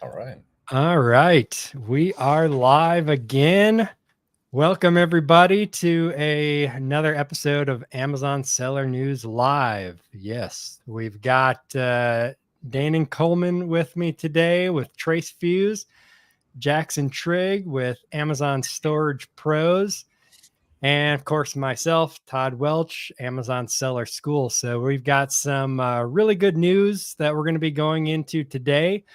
All right. All right, we are live again. Welcome everybody to another episode of Amazon Seller News Live. Yes, we've got Danon Coleman with me today with Trace Fuse, Jackson Trigg with Amazon Storage Pros, and of course myself, Todd Welch, Amazon Seller School. So we've got some really good news that we're going to be going into today.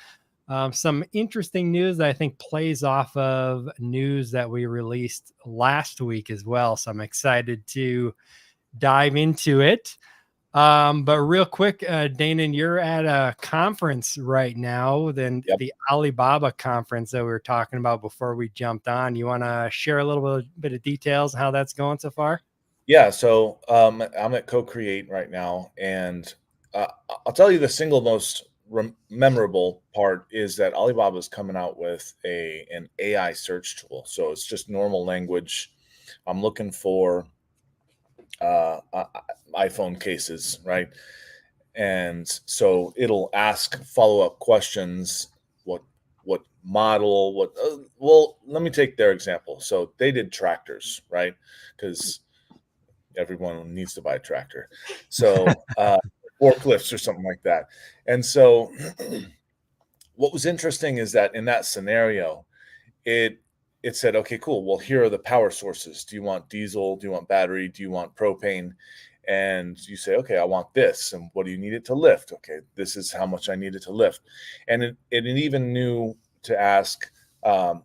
Some interesting news that I think plays off of news that we released last week as well. So I'm excited to dive into it. But real quick, Danon, you're at a conference right now, then Yep. the Alibaba conference that we were talking about before we jumped on. You want to share a little bit of details on how that's going so far? Yeah. So I'm at Co-Create right now, and uh, I'll tell you the single most memorable part is that Alibaba is coming out with an AI search tool. So it's just normal language. I'm looking for iPhone cases, right? And so it'll ask follow-up questions. What model? Well, let me take their example. So they did tractors, right? Because everyone needs to buy a tractor. So forklifts or something like that. And so what was interesting is that in that scenario, it it said, okay, cool. Well, here are the power sources. Do you want diesel? Do you want battery? Do you want propane? And you say, okay, I want this. And what do you need it to lift? Okay, this is how much I need it to lift. And it even knew to ask, um,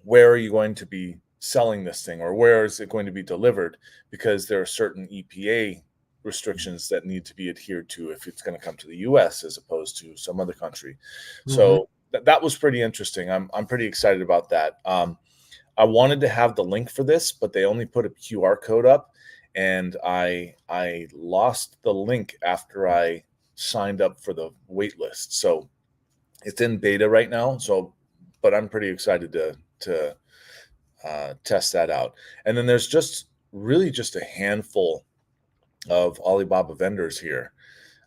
where are you going to be selling this thing, or where is it going to be delivered? Because there are certain EPA restrictions that need to be adhered to if it's going to come to the US as opposed to some other country. Mm-hmm. So that was pretty interesting. I'm pretty excited about that. I wanted to have the link for this, but they only put a QR code up, and I lost the link after I signed up for the wait list. So it's in beta right now. So, but I'm pretty excited to test that out. And then there's just a handful of Alibaba vendors here.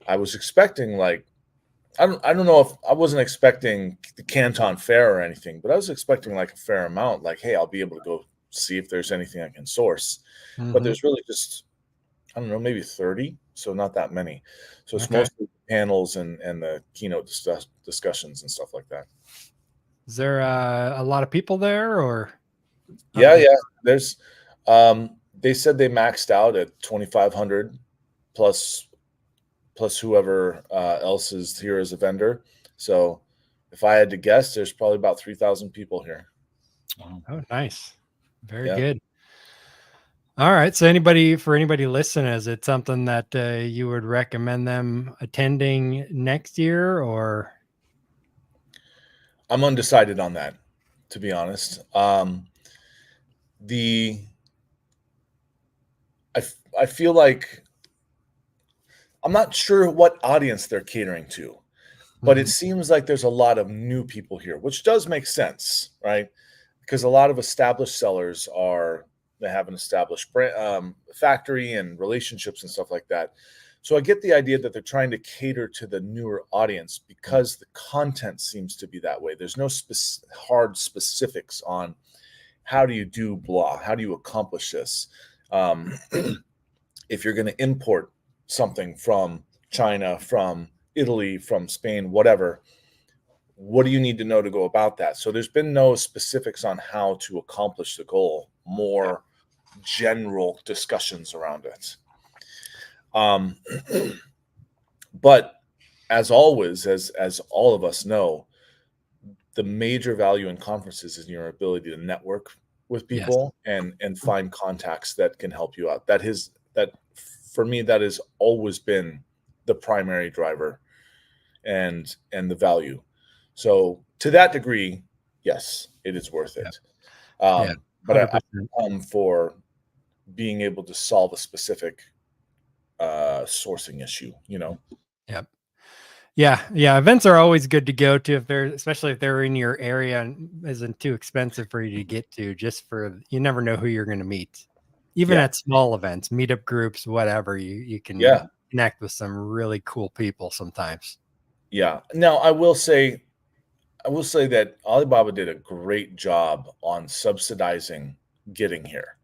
I was expecting like I don't know if I wasn't expecting the Canton Fair or anything, but I was expecting like a fair amount. Like, hey, I'll be able to go see if there's anything I can source. But Mm-hmm. there's really just I don't know, maybe 30, so not that many. So it's Okay. mostly panels and the keynote discussions and stuff like that. Is there a lot of people there, or how Yeah, did it? yeah. There's they said they maxed out at 2,500 plus whoever else is here as a vendor. So if I had to guess, there's probably about 3,000 people here. Wow. Oh, nice. Very Yeah. good. All right. So anybody listening, is it something that you would recommend them attending next year, or? I'm undecided on that, to be honest. The I feel like I'm not sure what audience they're catering to, but it Mhm. seems like there's a lot of new people here, which does make sense, right? Because a lot of established sellers they have an established brand, factory and relationships and stuff like that. So I get the idea that they're trying to cater to the newer audience because the content seems to be that way. There's no hard specifics on how do you do blah, how do you accomplish this. Um, if you're going to import something from China, from Italy, from Spain, whatever, what do you need to know to go about that? So there's been no specifics on how to accomplish the goal, more general discussions around it. Um, but as always, as all of us know, the major value in conferences is your ability to network with Yes. people and find contacts that can help you out. That for me, that has always been the primary driver and the value. So to that degree, yes, it is worth Yeah. it. Yeah. But I 100%. come for being able to solve a specific sourcing issue. Yep. Yeah. Yeah. Events are always good to go to if they're, especially if they're in your area and isn't too expensive for you to get to, just for, you never know who you're going to meet. Even Yeah, at small events, meetup groups, whatever, you can yeah, connect with some really cool people sometimes. yeah. Now I will say, I will say that Alibaba did a great job on subsidizing getting here,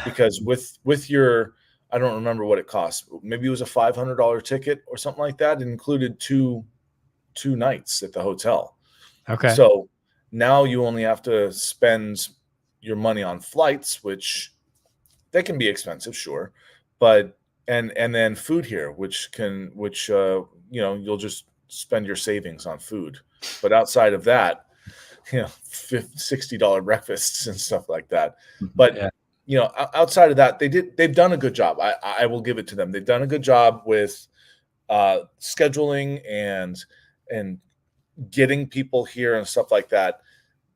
because with your, I don't remember what it cost. Maybe it was a $500 ticket or something like that. It included two nights at the hotel. Okay. So now you only have to spend your money on flights, which they can be expensive, sure, but and then food here, which you'll just spend your savings on food. But outside of that, $60 breakfasts and stuff like that. But Yeah. outside of that, they've done a good job. I will give it to them. They've done a good job with scheduling and getting people here and stuff like that.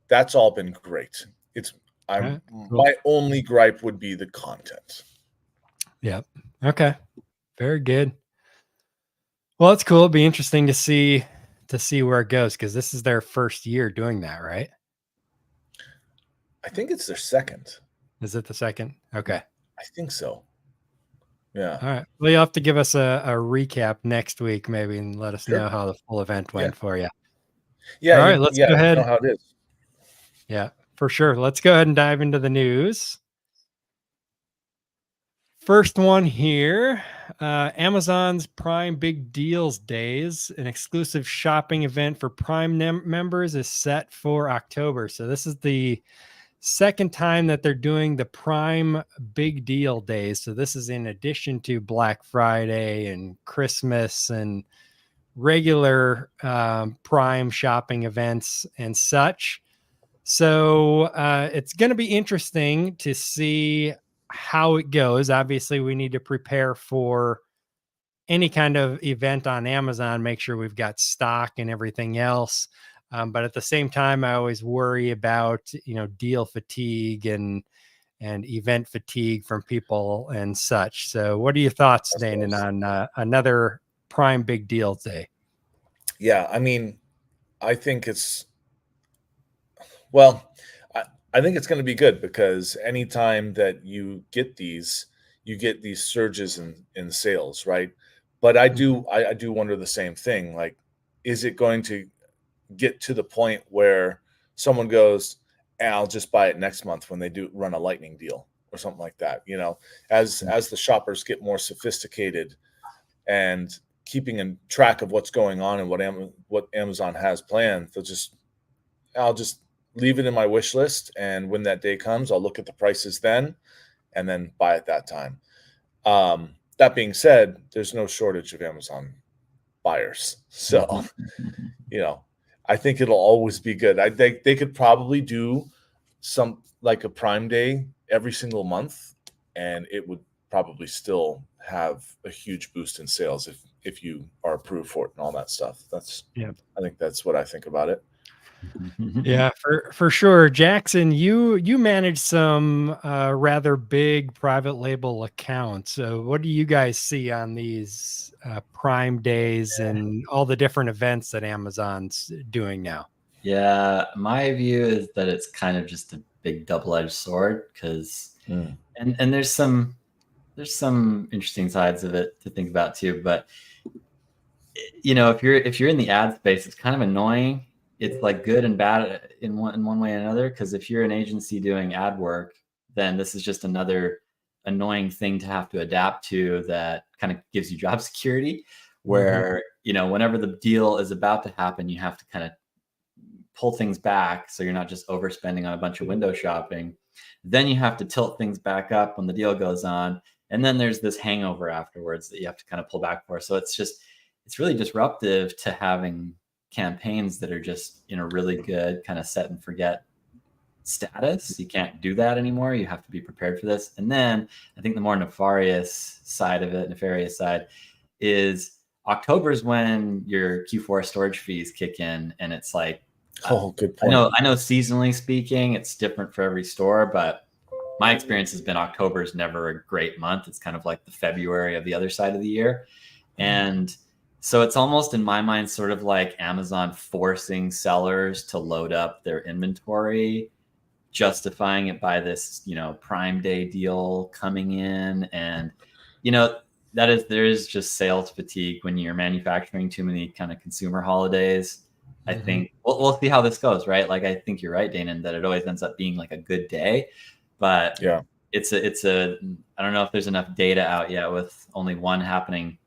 That's all been great. All right, cool. My only gripe would be the content. Yep. Okay. Very good. Well, it's cool. It'll be interesting to see where it goes, because this is their first year doing that, right? I think it's their second. Is it the second? Okay. I think so. Yeah. All right. Well, you'll have to give us a recap next week, maybe, and let us Sure. know how the full event went for you. Yeah. All right. Let's go ahead. You know how it is. Yeah, for sure. Let's go ahead and dive into the news. First one here, Amazon's Prime Big Deals Days, an exclusive shopping event for Prime members, is set for October. So this is the second time that they're doing the Prime Big Deal Days. So this is in addition to Black Friday and Christmas and regular Prime shopping events and such. So it's going to be interesting to see how it goes. Obviously, we need to prepare for any kind of event on Amazon, make sure we've got stock and everything else. But at the same time, I always worry about, deal fatigue and event fatigue from people and such. So what are your thoughts, Danon, on another Prime Big Deal Day? Yeah, I mean, I think it's, well, I think it's going to be good, because anytime that you get these surges in sales, right? But I do wonder the same thing. Like, is it going to get to the point where someone goes, I'll just buy it next month when they do run a lightning deal or something like that? As the shoppers get more sophisticated and keeping in track of what's going on and what Amazon has planned, I'll just leave it in my wish list, and when that day comes, I'll look at the prices then and then buy at that time. That being said, there's no shortage of Amazon buyers. So, I think it'll always be good. They could probably do some, like a Prime Day every single month, and it would probably still have a huge boost in sales if you are approved for it and all that stuff. I think that's what I think about it. Yeah, for sure. Jackson, you manage some rather big private label accounts. So what do you guys see on these Prime days and all the different events that Amazon's doing now? Yeah, my view is that it's kind of just a big double-edged sword, because and there's some interesting sides of it to think about too. But if you're in the ad space, it's kind of annoying. It's like good and bad in one way or another, because if you're an agency doing ad work, then this is just another annoying thing to have to adapt to that kind of gives you job security, where whenever the deal is about to happen, you have to kind of pull things back so you're not just overspending on a bunch of window shopping. Then you have to tilt things back up when the deal goes on, and then there's this hangover afterwards that you have to kind of pull back for. So it's really disruptive to having campaigns that are just in a really good kind of set and forget status. You can't do that anymore. You have to be prepared for this. And then I think the more nefarious side is October is when your Q4 storage fees kick in, and it's like, good point. I know seasonally speaking, it's different for every store, but my experience has been October is never a great month. It's kind of like the February of the other side of the year. And so it's almost, in my mind, sort of like Amazon forcing sellers to load up their inventory, justifying it by this, Prime Day deal coming in. And, there is just sales fatigue when you're manufacturing too many kind of consumer holidays. I think we'll see how this goes, right? Like, I think you're right, Danon, that it always ends up being like a good day, but Yeah. it's a I don't know if there's enough data out yet with only one happening,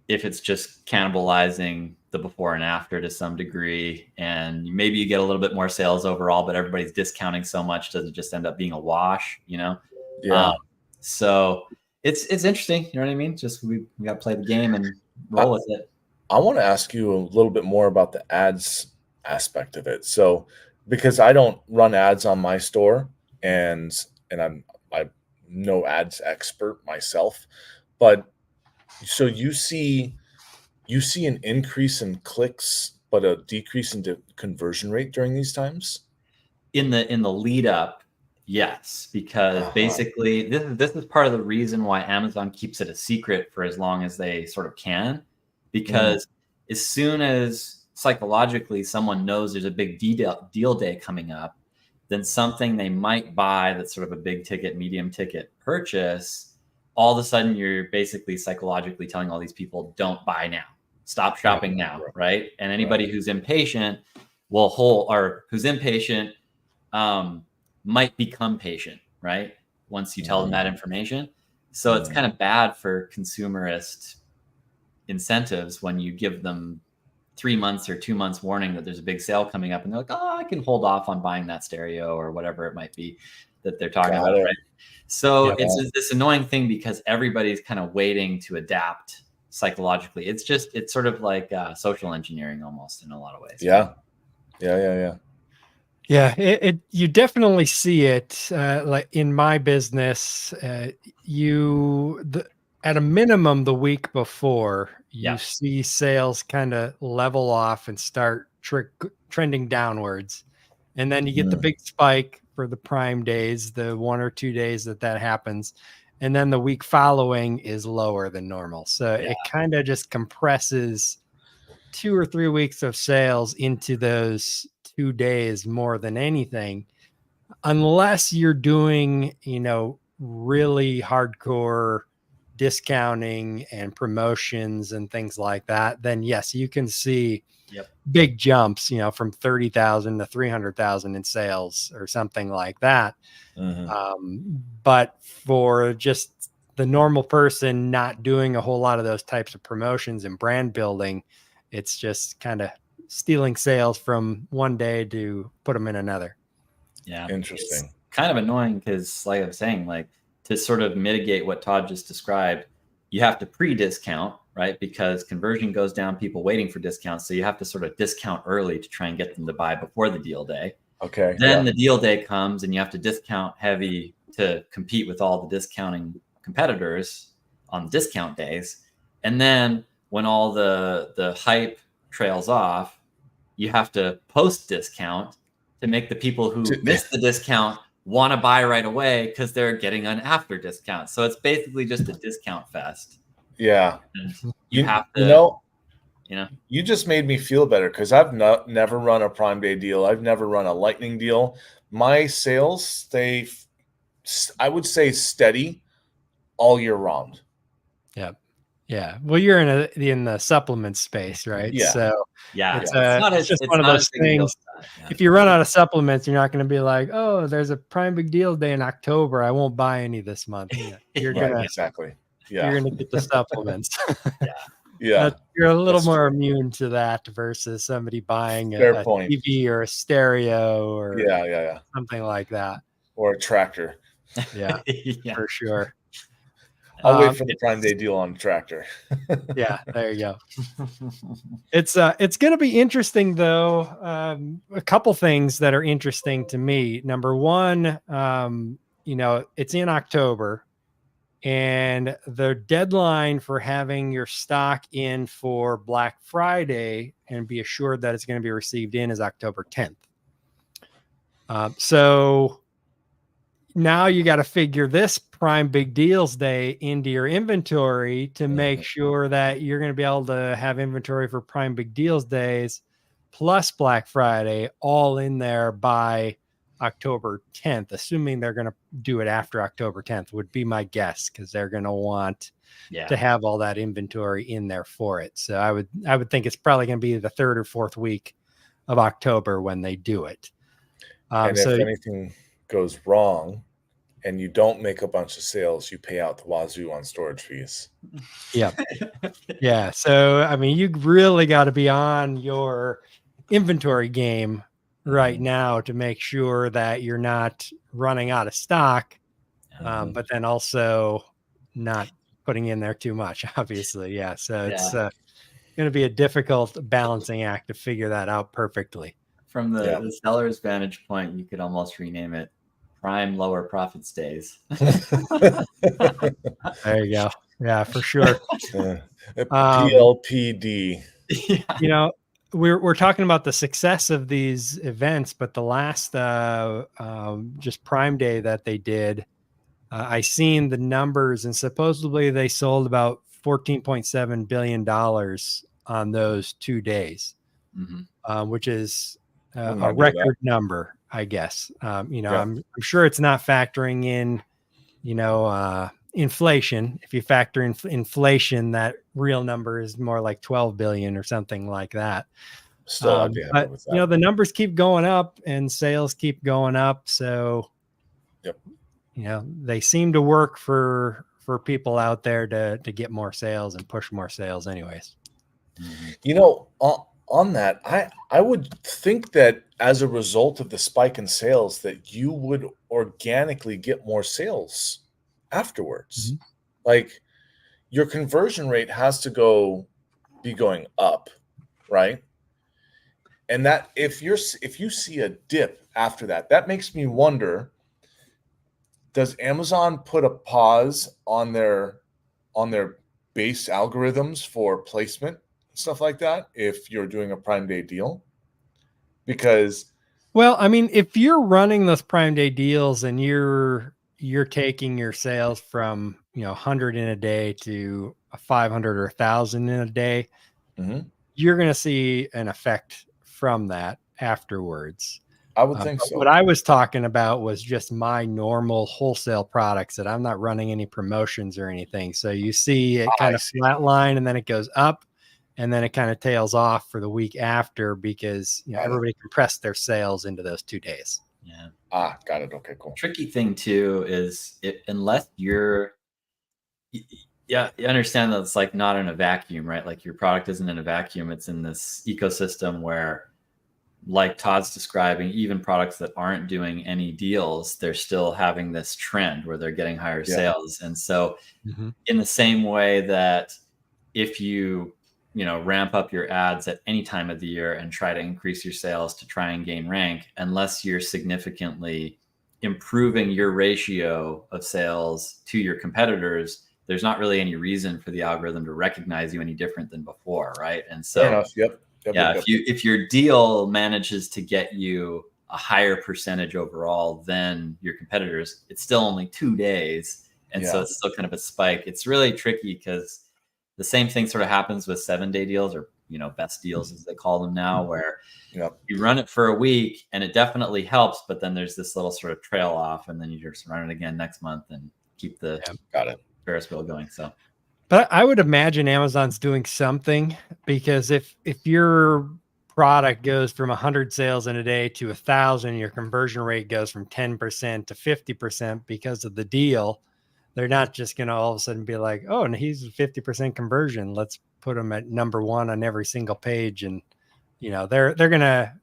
if it's just cannibalizing the before and after to some degree, and maybe you get a little bit more sales overall, but everybody's discounting so much, does it just end up being a wash, you know? Yeah. So it's interesting, you know what I mean? Just we got to play the game and roll with it. I want to ask you a little bit more about the ads aspect of it. So, because I don't run ads on my store, and I'm no ads expert myself, but so you see an increase in clicks, but a decrease in conversion rate during these times. In the lead up, yes, because Uh-huh. basically this is part of the reason why Amazon keeps it a secret for as long as they sort of can, because as soon as psychologically someone knows there's a big deal day coming up, then something they might buy that's sort of a big ticket, medium ticket purchase, all of a sudden you're basically psychologically telling all these people, don't buy now, stop shopping now, right? And anybody who's impatient who's impatient might become patient, right? Once you tell them that information. So it's kind of bad for consumerist incentives when you give them 3 months or 2 months warning that there's a big sale coming up, and they're like, oh, I can hold off on buying that stereo or whatever it might be that they're talking about, right? So it's this annoying thing because everybody's kind of waiting to adapt psychologically. It's sort of like social engineering almost in a lot of ways. Yeah. You definitely see it. Like in my business, at a minimum the week before, you see sales kind of level off and start trending downwards, and then you get the big spike for the Prime days, the 1 or 2 days that happens, and then the week following is lower than normal. So it kind of just compresses 2 or 3 weeks of sales into those 2 days more than anything, unless you're doing, really hardcore discounting and promotions and things like that. Then yes, you can see big jumps, from 30,000 to 300,000 in sales or something like that. But for just the normal person not doing a whole lot of those types of promotions and brand building, it's just kind of stealing sales from one day to put them in another. Yeah. Interesting. It's kind of annoying because, like I'm saying, like to sort of mitigate what Todd just described, you have to pre-discount, right? Because conversion goes down, people waiting for discounts. So you have to sort of discount early to try and get them to buy before the deal day. Okay. Then the deal day comes and you have to discount heavy to compete with all the discounting competitors on discount days. And then when all the hype trails off, you have to post discount to make the people who missed the discount want to buy right away because they're getting an after discount. So it's basically just a discount fest. Yeah. And you have to, you just made me feel better because I've never run a Prime Day deal. I've never run a Lightning deal. My sales stay, I would say, steady all year round. Yeah. Well, you're in the supplement space, right? Yeah. So it's just one of those things. If you run out of supplements, you're not going to be like, oh, there's a Prime Big Deal Day in October, I won't buy any this month. You're gonna You're gonna get the supplements. You're a little more immune to that versus somebody buying a TV or a stereo or something like that, or a tractor. Yeah, for sure. I'll wait for the Prime Day deal on the tractor. Yeah, there you go. It's going to be interesting though. A couple things that are interesting to me. Number one, it's in October, and the deadline for having your stock in for Black Friday and be assured that it's going to be received in is October 10th. So now you got to figure this Prime Big Deals Day into your inventory to make sure that you're going to be able to have inventory for Prime Big Deals Days plus Black Friday all in there by October 10th, assuming they're going to do it after October 10th would be my guess, because they're going to want to have all that inventory in there for it. So I would think it's probably going to be the 3rd or 4th week of October when they do it. And So if anything goes wrong and you don't make a bunch of sales, you pay out the wazoo on storage fees. yeah. So, I mean, you really got to be on your inventory game right now to make sure that you're not running out of stock, but then also not putting in there too much, obviously. Yeah. So it's going to be a difficult balancing act to figure that out perfectly. From the seller's vantage point, you could almost rename it prime lower profits days. There you go. Yeah, for sure. PLPD. You know, we're talking about the success of these events, but the last just Prime Day that they did, I seen the numbers, and supposedly they sold about $14.7 billion on those 2 days, which is a record number, I guess. I'm sure it's not factoring in, inflation. If you factor in inflation, that real number is more like 12 billion or something like that. Still, I'd be happy with that. The numbers keep going up and sales keep going up. So, they seem to work for people out there to get more sales and push more sales anyways. On that, I would think that as a result of the spike in sales that you would organically get more sales afterwards. Like your conversion rate has to be going up, right? And that if you see a dip after that, that makes me wonder, does Amazon put a pause on their base algorithms for placement and stuff like that if you're doing a Prime Day deal? Because if you're running those Prime Day deals and you're taking your sales from 100 in a day to 500 or 1,000 in a day, you're going to see an effect from that afterwards. I would think so. What I was talking about was just my normal wholesale products that I'm not running any promotions or anything. So you see it kind of flatline and then it goes up and then it kind of tails off for the week after because everybody compressed their sales into those 2 days. Yeah. Got it. Okay, cool. Tricky thing too is unless you understand that it's like not in a vacuum, right? Like your product isn't in a vacuum. It's in this ecosystem where, like Todd's describing, even products that aren't doing any deals, they're still having this trend where they're getting higher sales. And so in the same way that if you ramp up your ads at any time of the year and try to increase your sales to try and gain rank, unless you're significantly improving your ratio of sales to your competitors, there's not really any reason for the algorithm to recognize you any different than before, right? And so, fair enough. Yep. If your deal manages to get you a higher percentage overall than your competitors, it's still only 2 days, and so it's still kind of a spike. It's really tricky because the same thing sort of happens with 7-day deals or, best deals as they call them now, where you run it for a week and it definitely helps, but then there's this little sort of trail off and then you just run it again next month and keep the Ferris wheel going. So, but I would imagine Amazon's doing something, because if your product goes from 100 sales in a day to 1,000, your conversion rate goes from 10% to 50% because of the deal. They're not just going to all of a sudden be like, oh, and he's 50% conversion. Let's put him at number 1 on every single page. And, they're going to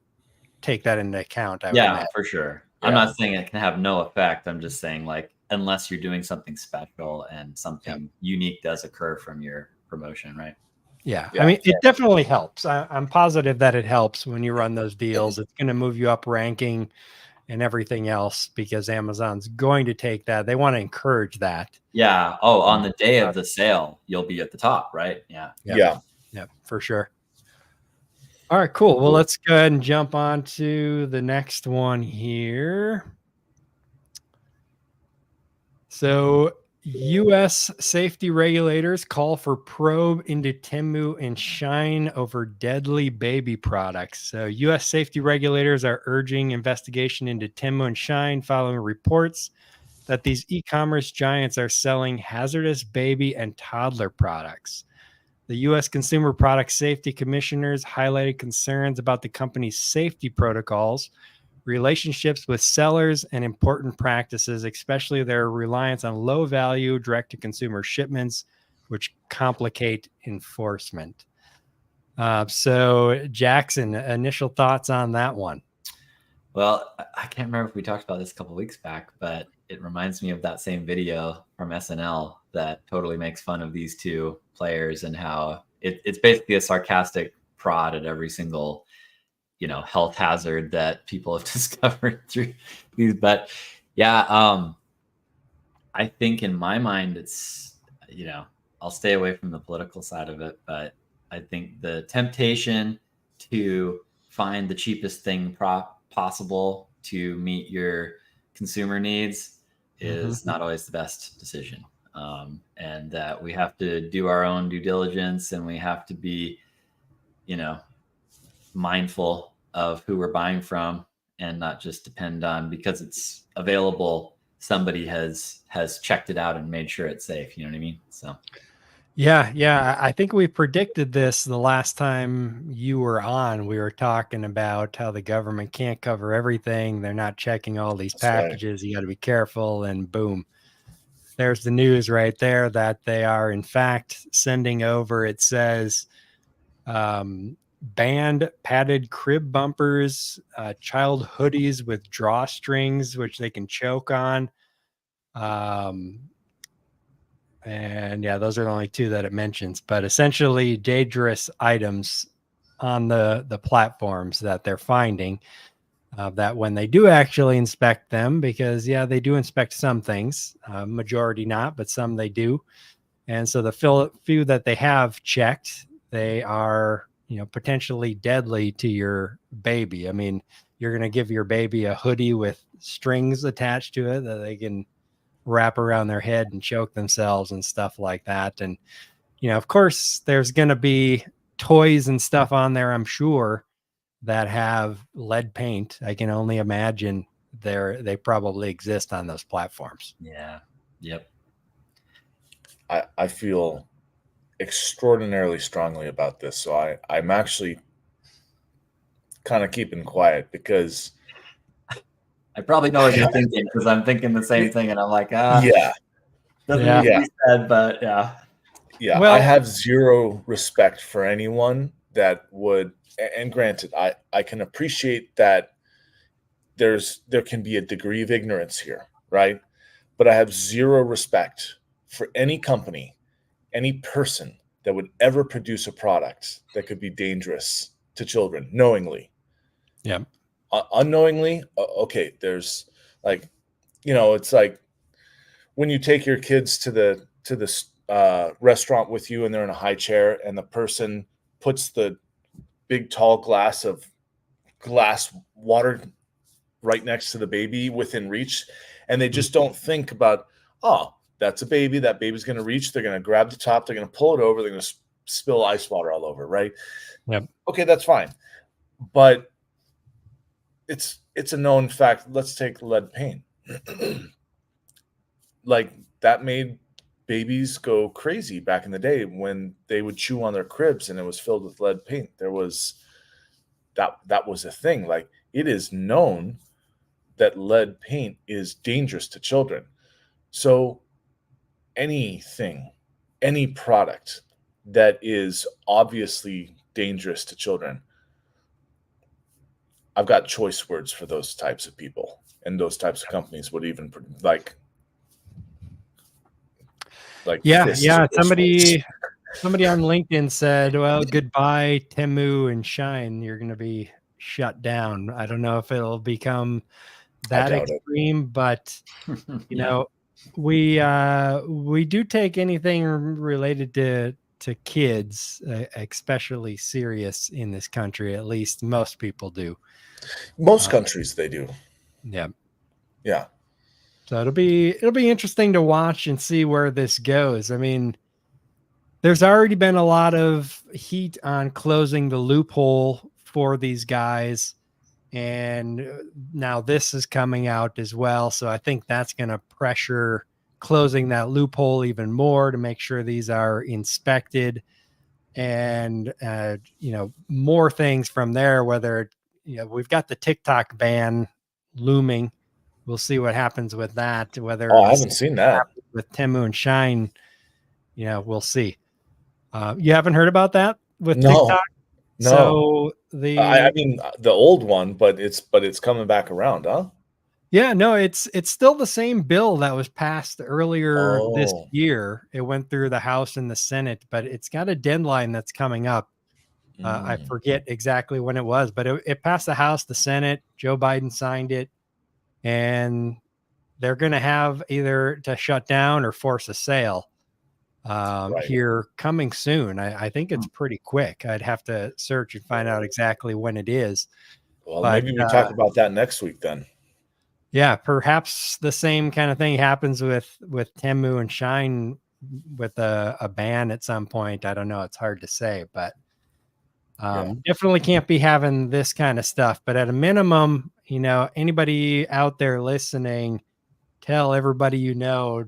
take that into account. For sure. Yeah. I'm not saying it can have no effect. I'm just saying, like, unless you're doing something special and something unique does occur from your promotion, right? Yeah. I mean, it definitely helps. I'm positive that it helps when you run those deals. It's going to move you up ranking and everything else, because Amazon's going to take that. They want to encourage that. Yeah. Oh, on the day of the sale, you'll be at the top, right? Yeah, for sure. All right, cool. Well, let's go ahead and jump on to the next one here. So U.S. safety regulators call for probe into Temu and Shine over deadly baby products. So U.S. safety regulators are urging investigation into Temu and Shine following reports that these e-commerce giants are selling hazardous baby and toddler products. The U.S. Consumer Product Safety Commissioners highlighted concerns about the company's safety protocols, relationships with sellers, and important practices, especially their reliance on low-value direct-to-consumer shipments, which complicate enforcement. So, Jackson, initial thoughts on that one? Well, I can't remember if we talked about this a couple weeks back, but it reminds me of that same video from SNL that totally makes fun of these two players and how it's basically a sarcastic prod at every single, health hazard that people have discovered through these. But yeah, I think in my mind, it's, I'll stay away from the political side of it, but I think the temptation to find the cheapest thing possible to meet your consumer needs is not always the best decision. And that we have to do our own due diligence, and we have to be, mindful of who we're buying from, and not just depend on, because it's available, somebody has checked it out and made sure it's safe. You know what I mean? So yeah, I think we predicted this the last time you were on. We were talking about how the government can't cover everything. They're not checking all these packages. Right. You got to be careful, and boom, there's the news right there that they are in fact sending over, it says, banned padded crib bumpers, child hoodies with drawstrings, which they can choke on. And yeah, those are the only two that it mentions, but essentially dangerous items on the platforms that they're finding, that when they do actually inspect them, because yeah, they do inspect some things, majority not, but some they do. And so the few that they have checked, they are, potentially deadly to your baby. I mean, you're going to give your baby a hoodie with strings attached to it that they can wrap around their head and choke themselves and stuff like that. And, of course, there's going to be toys and stuff on there, I'm sure, that have lead paint. I can only imagine they probably exist on those platforms. Yeah. Yep. I feel extraordinarily strongly about this. So I'm actually kind of keeping quiet, because I probably know what you're thinking, because I'm thinking the same thing, and I'm like, yeah, doesn't need to be said, but yeah. Well, I have zero respect for anyone that would, and granted, I can appreciate that there can be a degree of ignorance here, right? But I have zero respect for any company, any person that would ever produce a product that could be dangerous to children knowingly. Yeah. Unknowingly, okay, there's like, it's like when you take your kids to the restaurant with you, and they're in a high chair, and the person puts the big tall glass water right next to the baby within reach, and they just don't think about, oh, that's a baby, that baby's going to reach, they're going to grab the top, they're going to pull it over, they're going to spill ice water all over, right? Yep. Okay, that's fine. But it's a known fact. Let's take lead paint. Like, that made babies go crazy back in the day when they would chew on their cribs and it was filled with lead paint. There was that was a thing. Like, it is known that lead paint is dangerous to children. So anything, any product that is obviously dangerous to children, I've got choice words for those types of people, and those types of companies would even like yeah. Somebody on LinkedIn said, well, goodbye Temu and Shine, you're going to be shut down. I don't know if it'll become that extreme, but we do take anything related to kids especially serious in this country. At least most people do. Most countries, they do. Yeah. So it'll be interesting to watch and see where this goes. I mean, there's already been a lot of heat on closing the loophole for these guys, and now this is coming out as well. So I think that's going to pressure closing that loophole even more to make sure these are inspected. and more things from there. Whether we've got the TikTok ban looming, we'll see what happens with that. Whether I haven't seen that with Temu and Shine, we'll see. You haven't heard about that with TikTok? No. So I mean the old one, but it's coming back around, huh? Yeah, no, it's still the same bill that was passed earlier this year. It went through the House and the Senate, but it's got a deadline that's coming up. I forget exactly when it was, but it passed the House, the Senate. Joe Biden signed it, and they're going to have either to shut down or force a sale here coming soon. I think it's pretty quick. I'd have to search and find out exactly when it is. Well, maybe we talk about that next week then. Yeah, perhaps the same kind of thing happens with Temu and Shine with a ban at some point. I don't know. It's hard to say, but definitely can't be having this kind of stuff. But at a minimum, anybody out there listening, tell everybody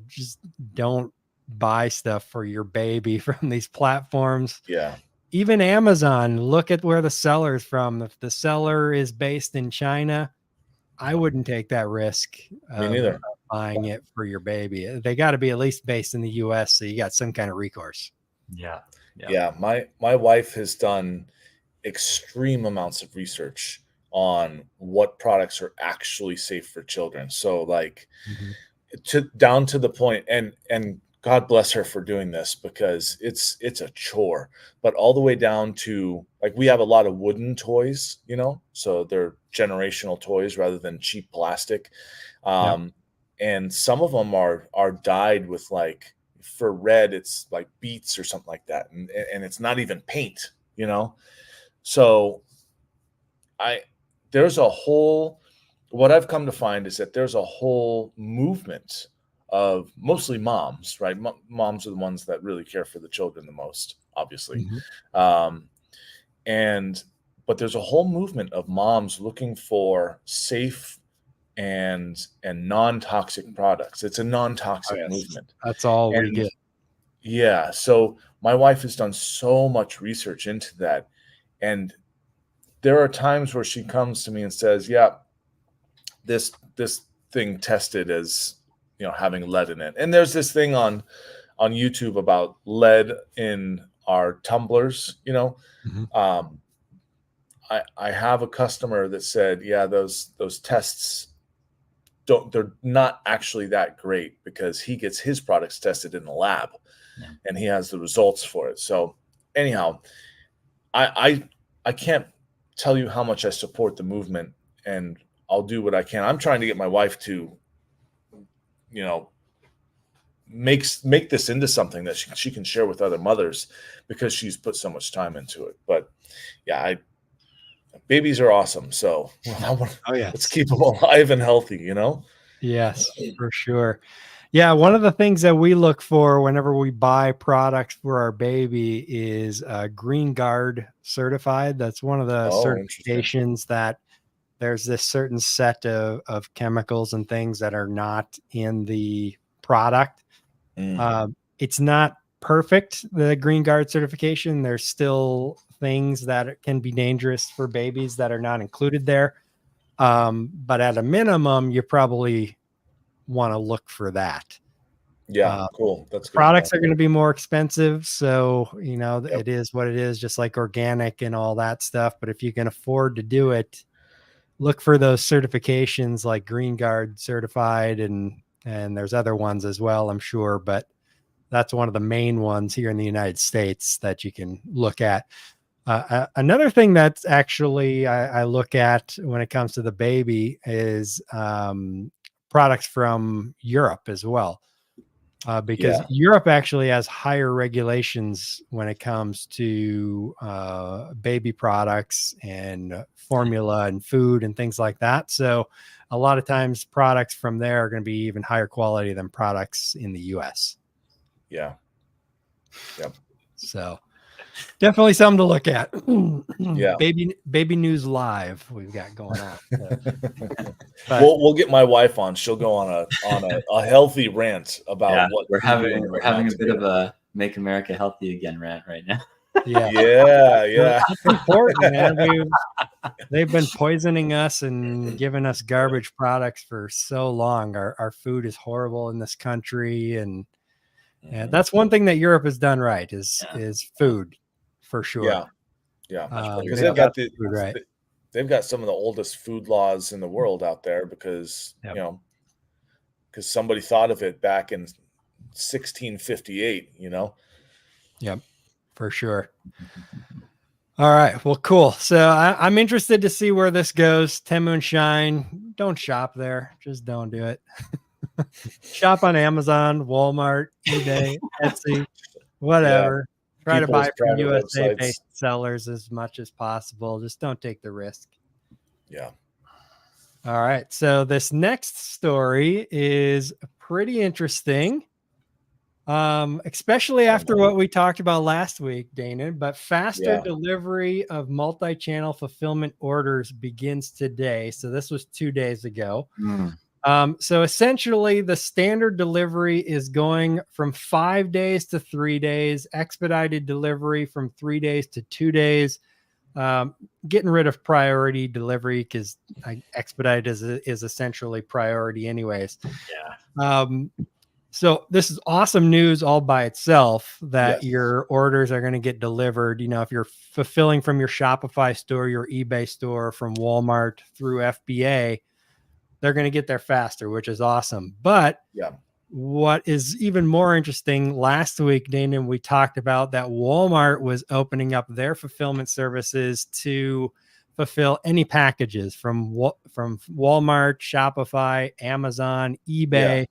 just don't buy stuff for your baby from these platforms. Yeah. Even Amazon, look at where the seller's from. If the seller is based in China, I wouldn't take that risk of buying it for your baby. They got to be at least based in the US, so you got some kind of recourse. Yeah. My wife has done extreme amounts of research on what products are actually safe for children. So down to the point, and God bless her for doing this, because it's a chore, but all the way down to we have a lot of wooden toys, so they're generational toys rather than cheap plastic. And some of them are dyed with for red, it's like beets or something like that. And it's not even paint, So what I've come to find is that there's a whole movement of mostly moms, right? Moms are the ones that really care for the children the most, obviously. But there's a whole movement of moms looking for safe and non-toxic products. It's a non-toxic movement. That's all we get. Yeah. So my wife has done so much research into that. And there are times where she comes to me and says, yeah, this thing tested as, having lead in it. And there's this thing on YouTube about lead in our tumblers, I have a customer that said, yeah, those tests they're not actually that great, because he gets his products tested in the lab and he has the results for it. So anyhow, I can't tell you how much I support the movement, and I'll do what I can. I'm trying to get my wife to, make this into something that she can share with other mothers, because she's put so much time into it. But yeah, babies are awesome. So let's keep them alive and healthy, Yes, for sure. Yeah, one of the things that we look for whenever we buy products for our baby is Green Guard certified. That's one of the certifications that there's this certain set of chemicals and things that are not in the product. It's not perfect, the Green Guard certification. There's still things that can be dangerous for babies that are not included there. But at a minimum, you probably want to look for that. Yeah, cool. That's good. Products are going to be more expensive. So, it is what it is, just like organic and all that stuff. But if you can afford to do it, look for those certifications like Green Guard certified, and there's other ones as well, I'm sure. But that's one of the main ones here in the United States that you can look at. Another thing that's actually I look at when it comes to the baby is products from Europe as well, because Europe actually has higher regulations when it comes to baby products and formula and food and things like that. So a lot of times products from there are going to be even higher quality than products in the US. Yeah. Yep. So definitely something to look at. Yeah. Baby News Live we've got going on. But we'll get my wife on. She'll go on a healthy rant about what we're having a bit of a Make America Healthy Again rant right now. Yeah. Yeah. It's important, man. They've been poisoning us and giving us garbage products for so long. Our food is horrible in this country, and Mhm. that's one thing that Europe has done right is Yeah. food for sure. Yeah. pretty Because good. They've got the food right. they've got some of the oldest food laws in the world out there because Yep. because somebody thought of it back in 1658. Yep, for sure. All right. Well, cool. So I'm interested to see where this goes. Temu and Shine, don't shop there. Just don't do it. Shop on Amazon, Walmart, eBay, Etsy, whatever. Try to buy People's from private USA websites. based sellers as much as possible. Just don't take the risk. Yeah. All right. So this next story is pretty interesting. Especially after what we talked about last week, Dana, but faster Yeah. delivery of multi-channel fulfillment orders begins today. So this was 2 days ago. So essentially the standard delivery is going from 5 days to 3 days, expedited delivery from 3 days to 2 days, getting rid of priority delivery because expedited is essentially priority anyways. Yeah. So this is awesome news all by itself that Yes. your orders are going to get delivered. If you're fulfilling from your Shopify store, your eBay store, from Walmart through FBA, they're going to get there faster, which is awesome. But Yeah. what is even more interesting, last week, Dana, we talked about that Walmart was opening up their fulfillment services to fulfill any packages from Walmart, Shopify, Amazon, eBay. Yeah.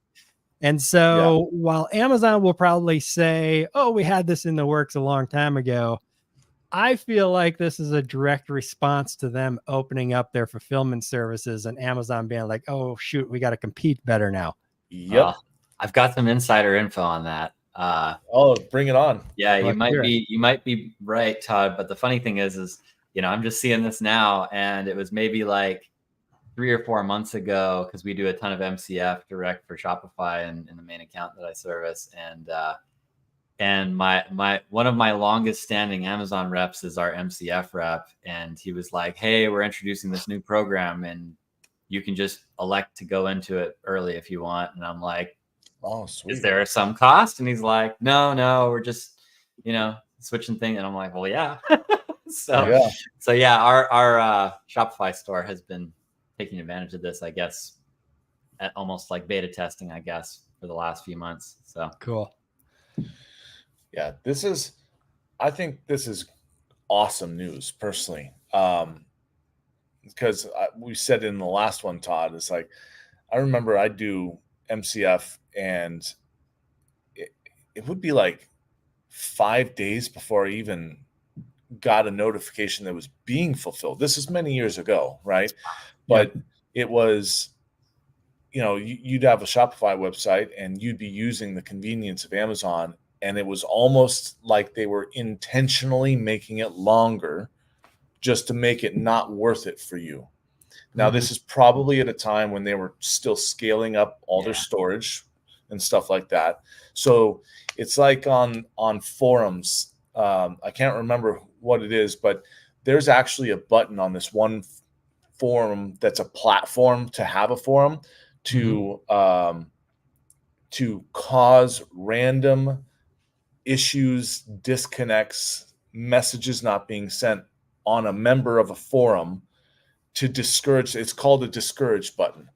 And so while Amazon will probably say, oh, we had this in the works a long time ago, I feel like this is a direct response to them opening up their fulfillment services and Amazon being like, oh, shoot, we got to compete better now. Yep. I've got some insider info on that. Bring it on. Yeah, Let's hear it. you might be right, Todd. But the funny thing is, I'm just seeing this now, and it was maybe like 3 or 4 months ago because we do a ton of MCF direct for Shopify and in the main account that I service, and my one of my longest standing Amazon reps is our MCF rep, and he was like, "Hey, we're introducing this new program, and you can just elect to go into it early if you want." And I'm like, Oh, sweet. is there some cost? And he's like, no, we're just, switching thing. And I'm like, well, yeah. So yeah, our Shopify store has been taking advantage of this, I guess, at almost like beta testing, I guess, for the last few months. So Cool. Yeah, I think this is awesome news personally. Because we said in the last one, Todd, it's like, I remember I do MCF and it would be like 5 days before I even got a notification that was being fulfilled. This is many years ago, right? But it was, you'd have a Shopify website and you'd be using the convenience of Amazon, and it was almost like they were intentionally making it longer just to make it not worth it for you. Now, this is probably at a time when they were still scaling up all their storage and stuff like that. So it's like on forums. I can't remember what it is, but there's actually a button on this one forum that's a platform to have a forum to cause random issues, disconnects, messages not being sent on a member of a forum to discourage. It's called a discourage button,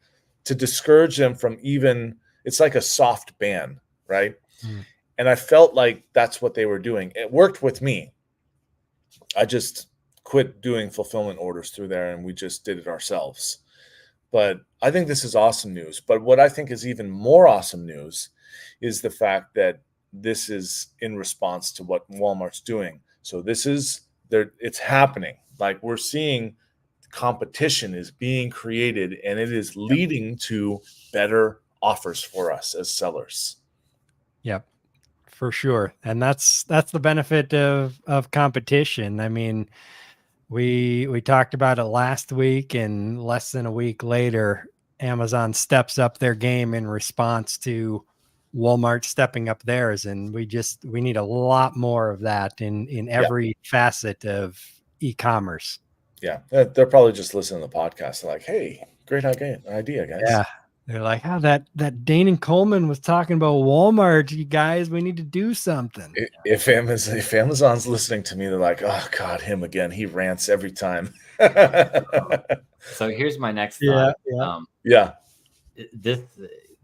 to discourage them from even, it's like a soft ban, right? And I felt like that's what they were doing. It worked with me. I just quit doing fulfillment orders through there and we just did it ourselves. But I think this is awesome news. But what I think is even more awesome news is the fact that this is in response to what Walmart's doing. So it's happening. Like, we're seeing competition is being created, and it is leading to better offers for us as sellers. Yep, for sure. And that's the benefit of competition. I mean, we talked about it last week, and less than a week later, Amazon steps up their game in response to Walmart stepping up theirs, and we need a lot more of that in every facet of e-commerce. Yeah, they're probably just listening to the podcast. They're like, "Hey, great idea, guys." Yeah, they're like, "Oh, that Dane and Coleman was talking about Walmart. You guys, we need to do something." If Amazon's listening to me, they're like, "Oh God, him again. He rants every time." So here's my next Yeah, thought. Yeah. This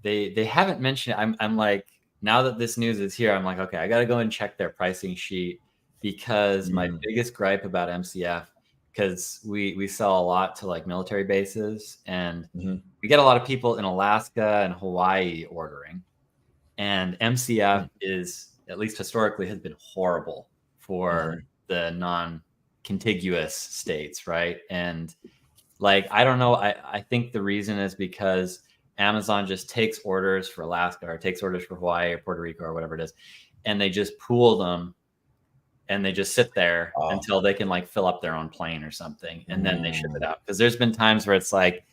they haven't mentioned. I'm like, now that this news is here, I'm like, okay, I got to go and check their pricing sheet, because my biggest gripe about MCF, because we sell a lot to like military bases, and we get a lot of people in Alaska and Hawaii ordering, and MCF is, at least historically, has been horrible for the non-contiguous states, right? And like, I don't know, I think the reason is because Amazon just takes orders for Alaska, or takes orders for Hawaii or Puerto Rico or whatever it is, and they just pool them, and they just sit there until they can like fill up their own plane or something, and then they ship it out. Because there's been times where it's like,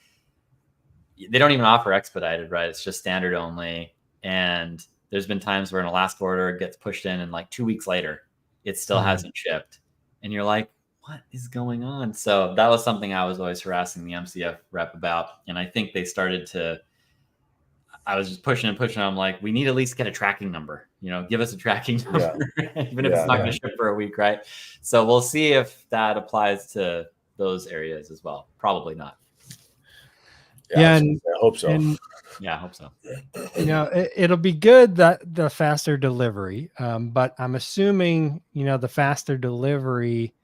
they don't even offer expedited, right? It's just standard only. And there's been times where an Alaska order gets pushed in, and like 2 weeks later, it still hasn't shipped. And you're like, what is going on? So that was something I was always harassing the MCF rep about. And I think they started to, I was just pushing and pushing. I'm like, we need to at least get a tracking number, give us a tracking number, even if it's not going to ship for a week, right? So we'll see if that applies to those areas as well. Probably not. Yeah, I hope so. Yeah, I hope so. It'll be good that the faster delivery, but I'm assuming, the faster delivery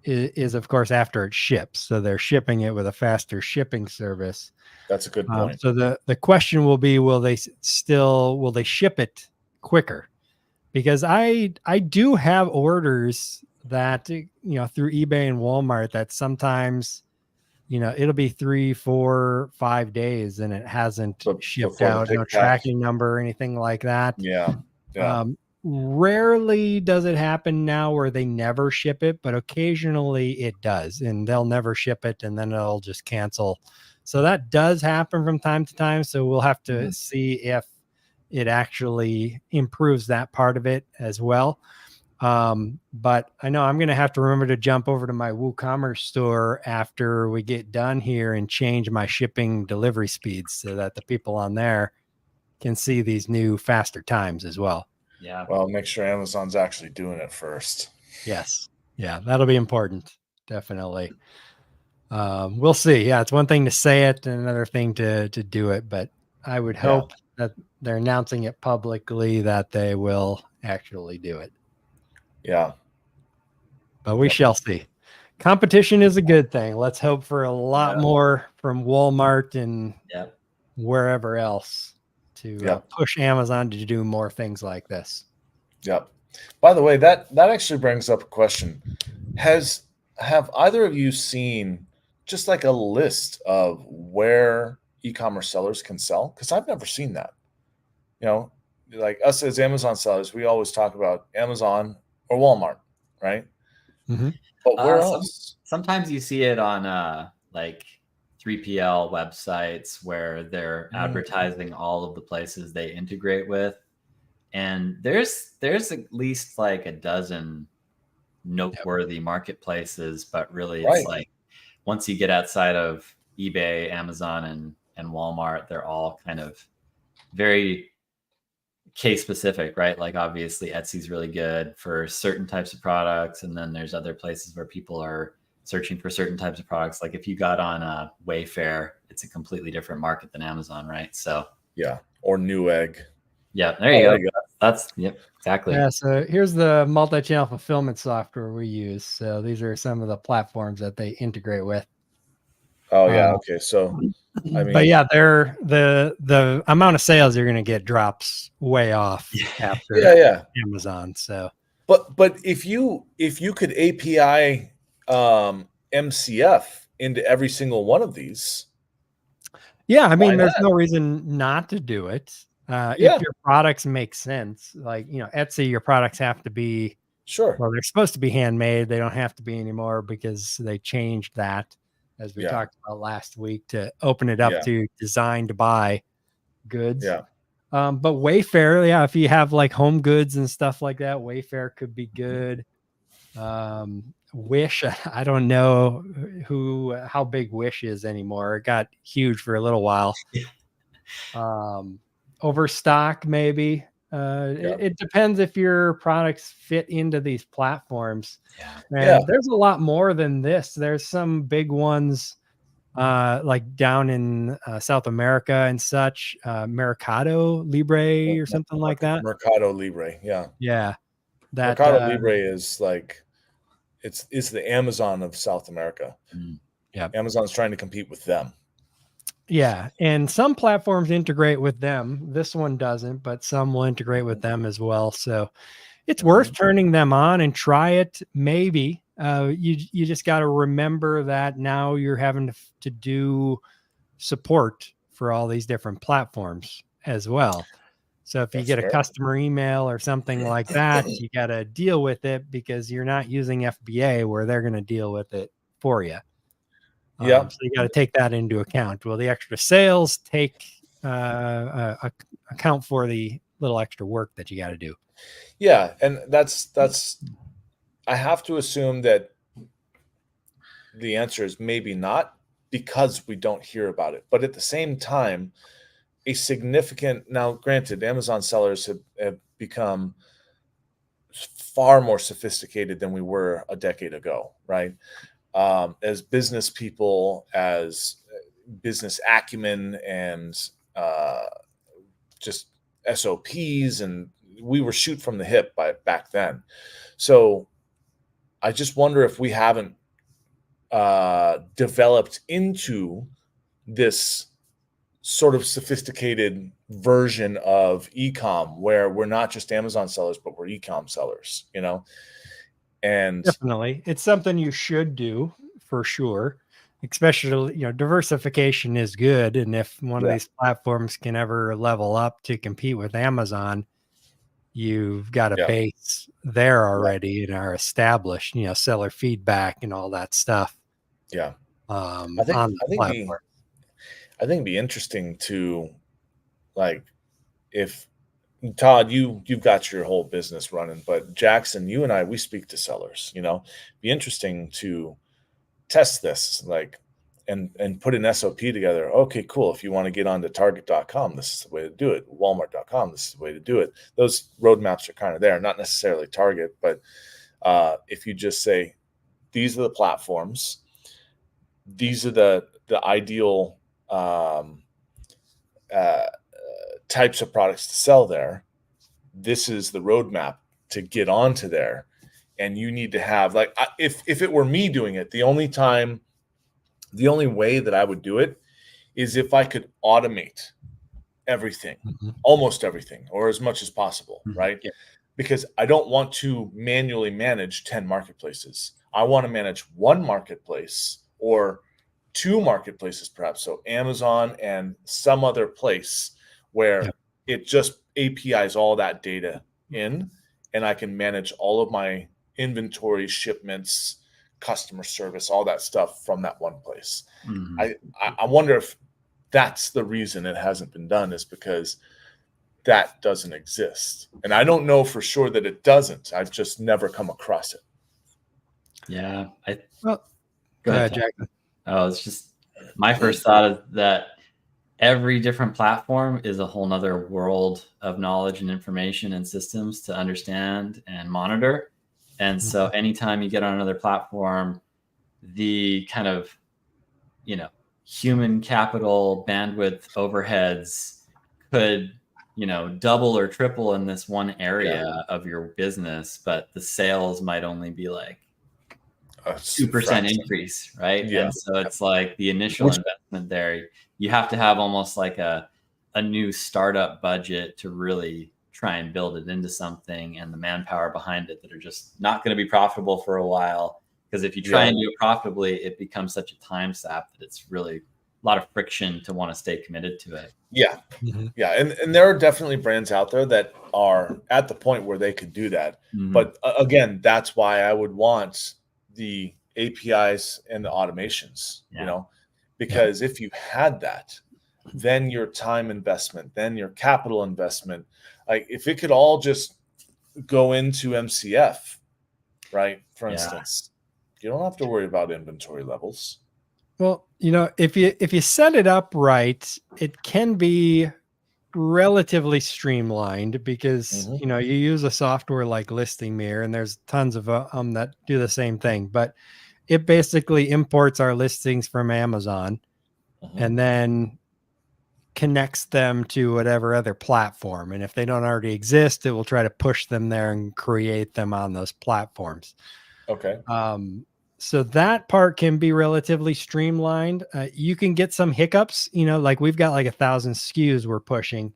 is of course after it ships. So they're shipping it with a faster shipping service. That's a good point. So the question will be, will they ship it quicker? Because I do have orders that, through eBay and Walmart, that sometimes, it'll be 3, 4, 5 days and it hasn't shipped out, no tracking number or anything like that. Yeah. Rarely does it happen now where they never ship it, but occasionally it does, and they'll never ship it, and then it'll just cancel. So that does happen from time to time. So we'll have to see if it actually improves that part of it as well. But I know I'm going to have to remember to jump over to my WooCommerce store after we get done here and change my shipping delivery speeds so that the people on there can see these new faster times as well. Yeah. Well, make sure Amazon's actually doing it first. Yes. Yeah, that'll be important. Definitely. We'll see. Yeah, it's one thing to say it and another thing to do it, but I would hope that they're announcing it publicly that they will actually do it. Yeah. But we shall see. Competition is a good thing. Let's hope for a lot more from Walmart and wherever else to push Amazon to do more things like this. Yep. By the way, that actually brings up a question. Have either of you seen just like a list of where e-commerce sellers can sell? Because I've never seen that. Like us as Amazon sellers, we always talk about Amazon or Walmart, right? But where else? Sometimes you see it on like 3PL websites where they're advertising all of the places they integrate with, and there's at least like a dozen noteworthy marketplaces. But really, it's like once you get outside of eBay, Amazon, and Walmart, they're all kind of very case specific, right? Like obviously Etsy's really good for certain types of products, and then there's other places where people are searching for certain types of products. Like if you got on Wayfair, it's a completely different market than Amazon, right? So or Newegg. Yeah, there you go. That's exactly. Yeah, so here's the multi-channel fulfillment software we use. So these are some of the platforms that they integrate with. Oh yeah, okay. So I mean, but yeah, they're the amount of sales you're going to get drops way off after Amazon. So, but if you could API MCF into every single one of these, I mean, there's no reason not to do it. If your products make sense, like Etsy, your products have to be well, they're supposed to be handmade. They don't have to be anymore because they changed that, as we talked about last week, to open it up to design to buy goods. But Wayfair, yeah, if you have like home goods and stuff like that, Wayfair could be good. Wish, I don't know how big Wish is anymore. It got huge for a little while. Overstock, maybe. It depends if your products fit into these platforms. And there's a lot more than this. There's some big ones like down in South America and such, Mercado Libre or something like that. Mercado Libre, yeah. Yeah. That Mercado Libre is like it's the Amazon of South America. Yeah. Amazon's trying to compete with them. Yeah. And some platforms integrate with them. This one doesn't, but some will integrate with them as well. So it's worth turning them on and try it. Maybe you just got to remember that now you're having to do support for all these different platforms as well. So if you get a customer email or something like that, you got to deal with it because you're not using FBA where they're going to deal with it for you. So you got to take that into account. Will the extra sales take account for the little extra work that you got to do? Yeah, and that's I have to assume that the answer is maybe not, because we don't hear about it. But at the same time, a significant, now granted, Amazon sellers have become far more sophisticated than we were a decade ago, right? As business people, as business acumen, and just SOPs, and we were shoot from the hip back then. So I just wonder if we haven't developed into this sort of sophisticated version of e-com where we're not just Amazon sellers, but we're e-com sellers, And definitely, it's something you should do for sure. Especially, diversification is good. And if one of these platforms can ever level up to compete with Amazon, you've got a base there already and are established, seller feedback and all that stuff. Yeah. I think it'd be interesting to, like, if Todd, you've got your whole business running, but Jackson, you and I, we speak to sellers, be interesting to test this, like, and put an SOP together. Okay, cool. If you want to get onto Target.com, this is the way to do it. Walmart.com, this is the way to do it. Those roadmaps are kind of there, not necessarily Target, but if you just say, these are the platforms, these are the ideal types of products to sell there. This is the roadmap to get onto there. And you need to have, like, if it were me doing it, the only way that I would do it is if I could automate everything, almost everything, or as much as possible, right? Yeah. Because I don't want to manually manage 10 marketplaces. I want to manage one marketplace or two marketplaces, perhaps. So Amazon and some other place where it just APIs all that data in, and I can manage all of my inventory, shipments, customer service, all that stuff from that one place. I wonder if that's the reason it hasn't been done, is because that doesn't exist. And I don't know for sure that it doesn't. I've just never come across it. Yeah. Go ahead, Jackson. Oh, it's just my first thought is that every different platform is a whole nother world of knowledge and information and systems to understand and monitor. And so anytime you get on another platform, the kind of, human capital, bandwidth, overheads could, double or triple in this one area of your business, but the sales might only be like a 2% increase, right? Yeah. And so it's like the initial investment there, you have to have almost like a new startup budget to really try and build it into something, and the manpower behind it that are just not going to be profitable for a while. Because if you try and do it profitably, it becomes such a time sap that it's really a lot of friction to want to stay committed to it. Yeah. Yeah. And there are definitely brands out there that are at the point where they could do that. But again, that's why I would want the APIs and the automations, because if you had that, then your time investment, then your capital investment. Like if it could all just go into MCF, right? For Yeah. instance, you don't have to worry about inventory levels. Well, if you set it up right, it can be relatively streamlined because Mhm. you use a software like Listing Mirror, and there's tons of that do the same thing. But it basically imports our listings from Amazon Mhm. and then connects them to whatever other platform. And if they don't already exist, it will try to push them there and create them on those platforms. Okay. So that part can be relatively streamlined. You can get some hiccups, like we've got like 1,000 SKUs we're pushing,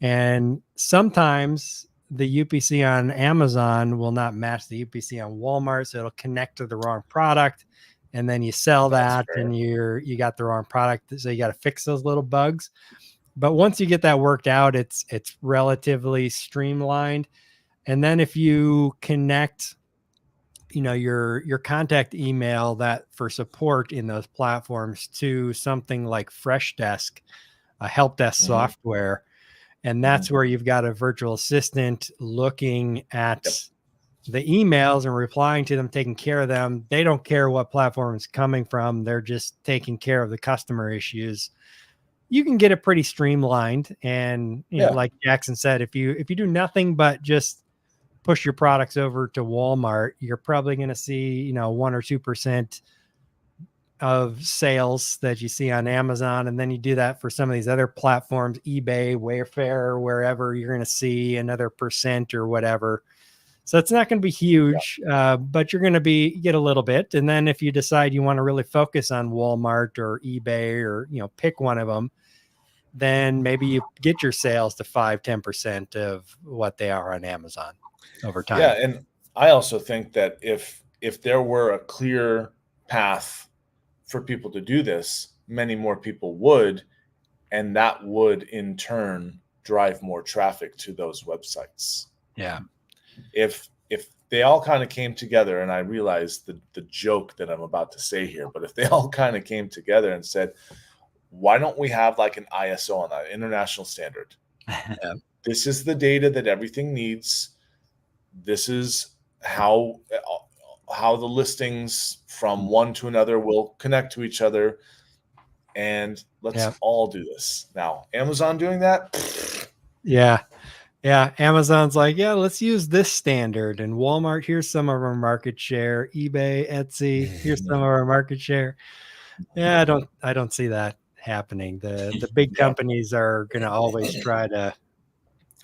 and sometimes the UPC on Amazon will not match the UPC on Walmart, so it'll connect to the wrong product, and then you sell That's that, fair. and you got the wrong product, so you got to fix those little bugs. But once you get that worked out, it's relatively streamlined. And then if you connect your contact email that for support in those platforms to something like Freshdesk, a help desk Mhm. software, and that's where you've got a virtual assistant looking at Yep. the emails and replying to them, taking care of them. They don't care what platform it's coming from. They're just taking care of the customer issues. You can get it pretty streamlined. And Yeah. like Jackson said, if you do nothing but just push your products over to Walmart, you're probably going to see 1 or 2% of sales that you see on Amazon. And then you do that for some of these other platforms, eBay, Wayfair, wherever, you're going to see another percent or whatever. So it's not going to be huge, but you're going to get a little bit. And then if you decide you want to really focus on Walmart or eBay or, pick one of them, then maybe you get your sales to 5-10% of what they are on Amazon over time. Yeah, and I also think that if there were a clear path for people to do this, many more people would, and that would in turn drive more traffic to those websites. Yeah. If they all kind of came together, and I realize the joke that I'm about to say here, but if they all kind of came together and said, why don't we have like an ISO on that, international standard? Yeah. This is the data that everything needs. This is how the listings from one to another will connect to each other, and let's all do this. Now, Amazon doing that? Yeah. Amazon's like, yeah, let's use this standard. And Walmart, here's some of our market share. eBay, Etsy, here's some of our market share. Yeah, I don't see that happening. The big companies are going to always try to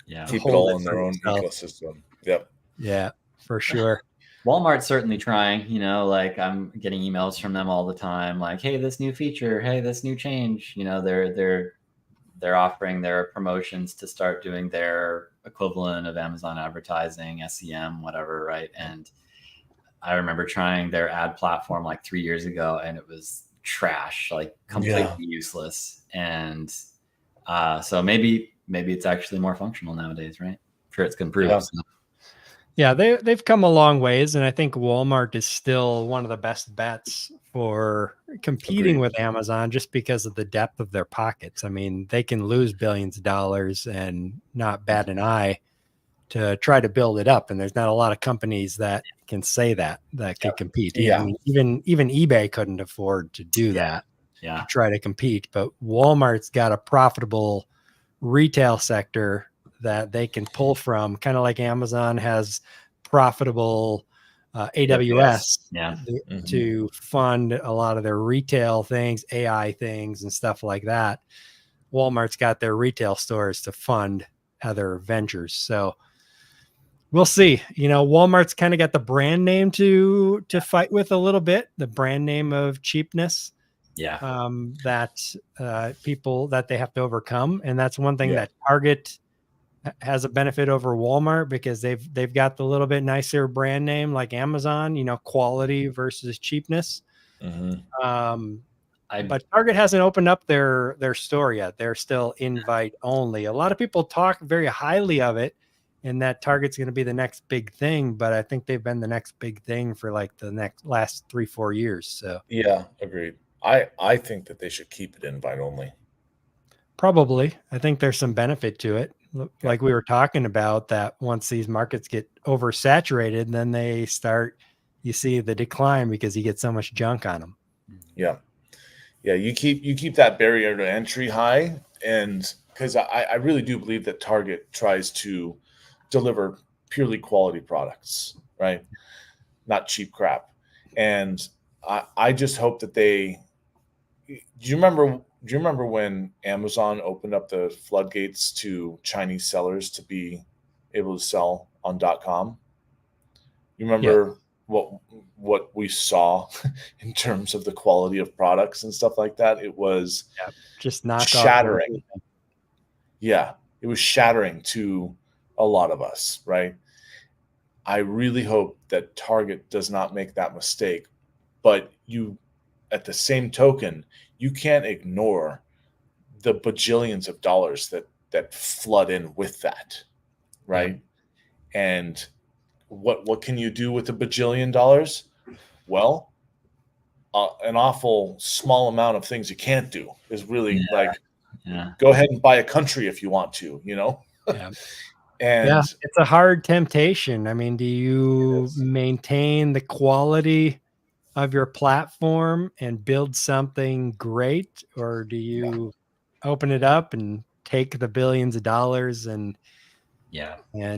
keep it hold all it in for their own themselves. ecosystem. Yep. Yeah, for sure. Walmart's certainly trying, like I'm getting emails from them all the time, like, hey, this new feature, hey, this new change. They're offering their promotions to start doing their equivalent of Amazon advertising, SEM, whatever, right? And I remember trying their ad platform like 3 years ago, and it was trash, like completely useless. And so maybe it's actually more functional nowadays, right? I'm sure it's going to prove. Yeah. So. Yeah, they've come a long ways, and I think Walmart is still one of the best bets for competing with Amazon just because of the depth of their pockets. I mean, they can lose billions of dollars and not bat an eye to try to build it up. And there's not a lot of companies that can say that can compete. Yeah. I mean, even eBay couldn't afford to do that. Yeah. To try to compete. But Walmart's got a profitable retail sector that they can pull from, kind of like Amazon has profitable AWS to fund a lot of their retail things, AI things, and stuff like that. Walmart's got their retail stores to fund other ventures. So we'll see. Walmart's kind of got the brand name to fight with a little bit, the brand name of cheapness. Yeah. That people that they have to overcome. And that's one thing that Target has a benefit over Walmart, because they've got the little bit nicer brand name like Amazon, quality versus cheapness. But Target hasn't opened up their store yet. They're still invite only. A lot of people talk very highly of it, and that Target's going to be the next big thing. But I think they've been the next big thing for like the last 3-4 years. So yeah, agreed. I think that they should keep it invite only. Probably. I think there's some benefit to it. Like we were talking about, that once these markets get oversaturated, then you see the decline because you get so much junk on them. Yeah. Yeah. You keep that barrier to entry high. And because I really do believe that Target tries to deliver purely quality products, right? Not cheap crap. And I just hope that do you remember when Amazon opened up the floodgates to Chinese sellers to be able to sell on .com? You remember what we saw in terms of the quality of products and stuff like that? It was just knock shattering. Yeah, it was shattering to a lot of us, right? I really hope that Target does not make that mistake. But at the same token, you can't ignore the bajillions of dollars that flood in with that, right? Yeah. And what can you do with a bajillion dollars? Well, an awful small amount of things you can't do is really go ahead and buy a country if you want to, Yeah. And it's a hard temptation. I mean, do you maintain the quality of your platform and build something great, or do you open it up and take the billions of dollars and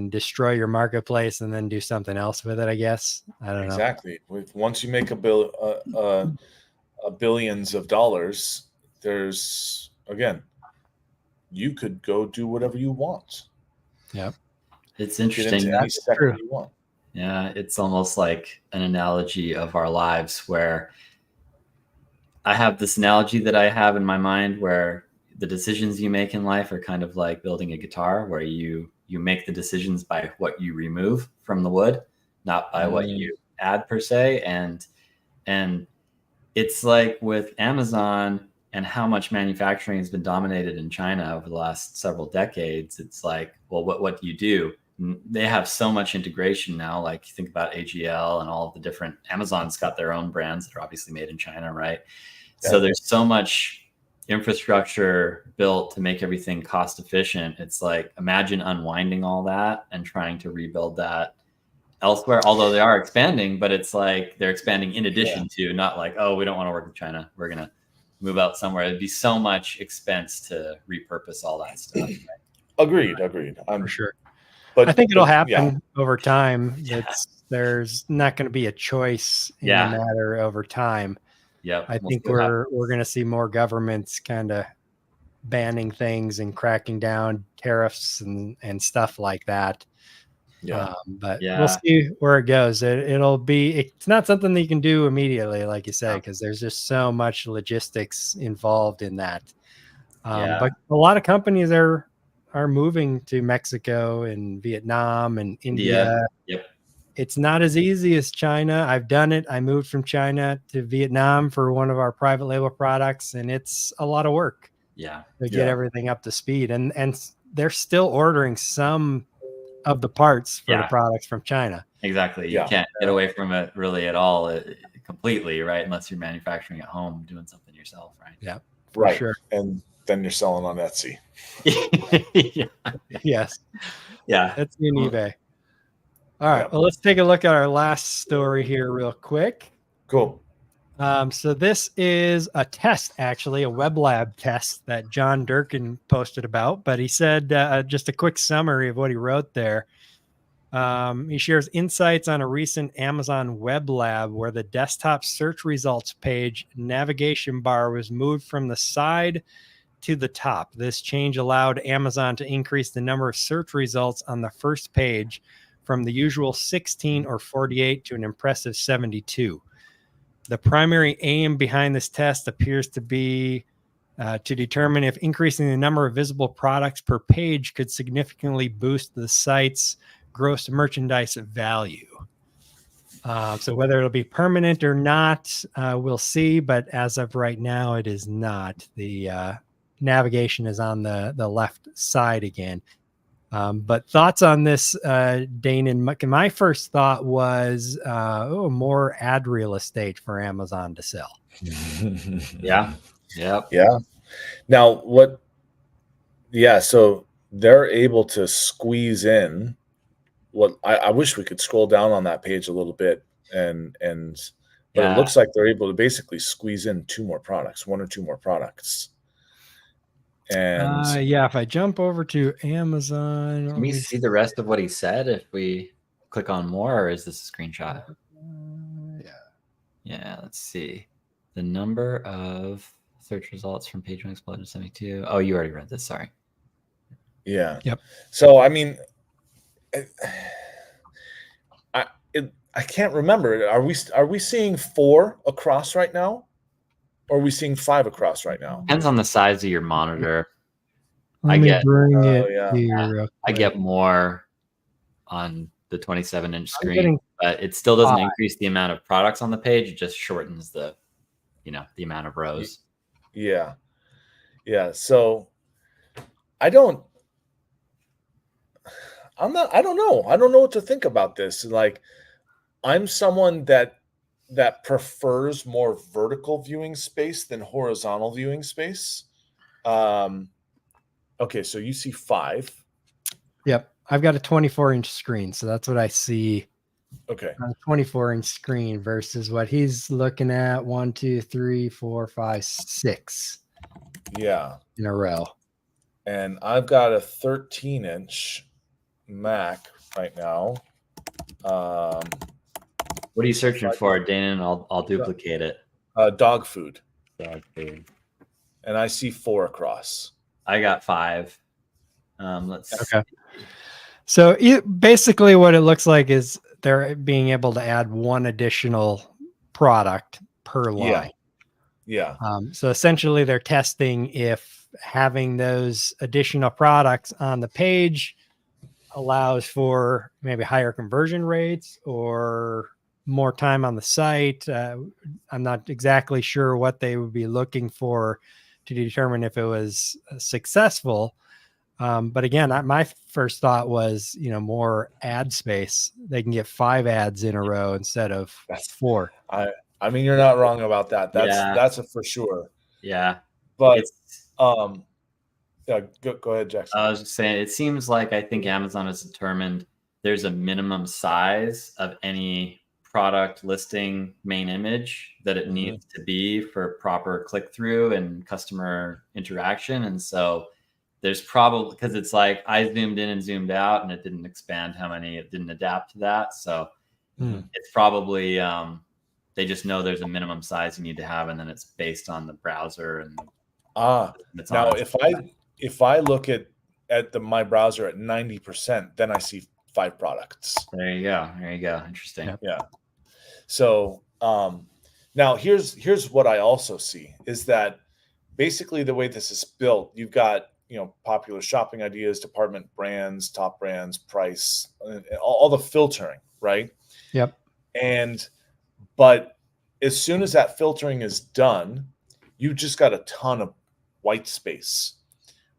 destroy your marketplace and then do something else with it? I guess I don't know. Exactly. Once you make a billions of dollars, there's again, you could go do whatever you want. Yeah, it's interesting. That's true. You want. Yeah, it's almost like an analogy of our lives where I have this analogy that I have in my mind where the decisions you make in life are kind of like building a guitar, where you make the decisions by what you remove from the wood, not by what you add per se. And it's like with Amazon and how much manufacturing has been dominated in China over the last several decades. It's like, well, what do you do? They have so much integration now. Like you think about AGL and all of the different, Amazon's got their own brands that are obviously made in China, right? Yeah. So there's so much infrastructure built to make everything cost efficient. It's like, imagine unwinding all that and trying to rebuild that elsewhere, although they are expanding, but it's like they're expanding in addition to, not like, oh, we don't want to work with China, we're going to move out somewhere. It'd be so much expense to repurpose all that stuff. Right? Agreed. For sure. But I think it'll happen over time. Yeah. There's not going to be a choice in the matter over time. Yeah, I think we're going to see more governments kind of banning things and cracking down tariffs and stuff like that. Yeah, but we'll see where it goes. It's not something that you can do immediately, like you say, because there's just so much logistics involved in that. But a lot of companies are moving to Mexico and Vietnam and India. Yep. It's not as easy as China. I've done it. I moved from China to Vietnam for one of our private label products, and it's a lot of work. Yeah. To get everything up to speed. And they're still ordering some of the parts for the products from China. Exactly. You can't get away from it really at all completely, right? Unless you're manufacturing at home, doing something yourself, right? Yeah. For sure. And then you're selling on Etsy. Yes. Yeah. Etsy and eBay. All right. Well, let's take a look at our last story here real quick. Cool. So this is a test, actually, a web lab test that John Durkin posted about, but he said just a quick summary of what he wrote there. He shares insights on a recent Amazon web lab where the desktop search results page navigation bar was moved from the side to the top. This change allowed Amazon to increase the number of search results on the first page from the usual 16 or 48 to an impressive 72. The primary aim behind this test appears to be to determine if increasing the number of visible products per page could significantly boost the site's gross merchandise value. So whether it'll be permanent or not, we'll see. But as of right now, it is not. The navigation is on the left side again. But thoughts on this, Dane? And my first thought was, more ad real estate for Amazon to sell. Yeah. Now, what Yeah, so they're able to squeeze in what I wish we could scroll down on that page a little bit and but it Yeah. looks like they're able to basically squeeze in 2 more products, 1 or 2 more products. And Yeah, if I jump over to Amazon, Can we see the rest of what he said if we click on more, or is this a screenshot? yeah. Yeah, let's see. The number of search results from page one exploded to 72. Oh, you already read this. Sorry. yeah. Yep. So I mean, I can't remember. Are we seeing 4 across right now, or are we seeing 5 across right now? Depends on the size of your monitor. Let I me get- bring Oh, it yeah. here. real I quick. get more on the 27-inch I'm screen, getting but it still doesn't 5. increase the amount of products on the page. It just shortens the, the amount of rows. Yeah. Yeah. So I don't I don't know. I don't know what to think about this. Like, I'm someone that prefers more vertical viewing space than horizontal viewing space. Okay, so you see 5. Yep. I've got a 24-inch screen, so that's what I see Okay. on a 24-inch screen versus what he's looking at 1, 2, 3, 4, 5, 6 Yeah. in a row. And I've got a 13-inch Mac right now. What are you searching for, Dana? And I'll duplicate it. Dog food. Dog food. And I see 4 across. I got 5. Let's Okay. So basically what it looks like is they're being able to add 1 additional product per line. Yeah. So essentially they're testing if having those additional products on the page allows for maybe higher conversion rates or more time on the site. I'm not exactly sure what they would be looking for to determine if it was successful. But again, my first thought was, more ad space. They can get 5 ads in a row instead of 4. I mean, you're not wrong about that. Yeah. That's a for sure. Yeah. But It's yeah, go ahead, Jackson. I was just saying, it seems like I think Amazon has determined there's a minimum size of any product listing main image that it needs to be for proper click through and customer interaction. And so there's probably, because it's like I zoomed in and zoomed out and it didn't expand how many, it didn't adapt to that. So it's probably they just know there's a minimum size you need to have, and then it's based on the browser and now if I look at my browser at 90%, then I see 5 products. There you go. Interesting. Yeah. So now here's what I also see is that basically the way this is built, you've got popular shopping ideas, department brands, top brands, price, all the filtering, right? Yep. But as soon as that filtering is done, you just got a ton of white space,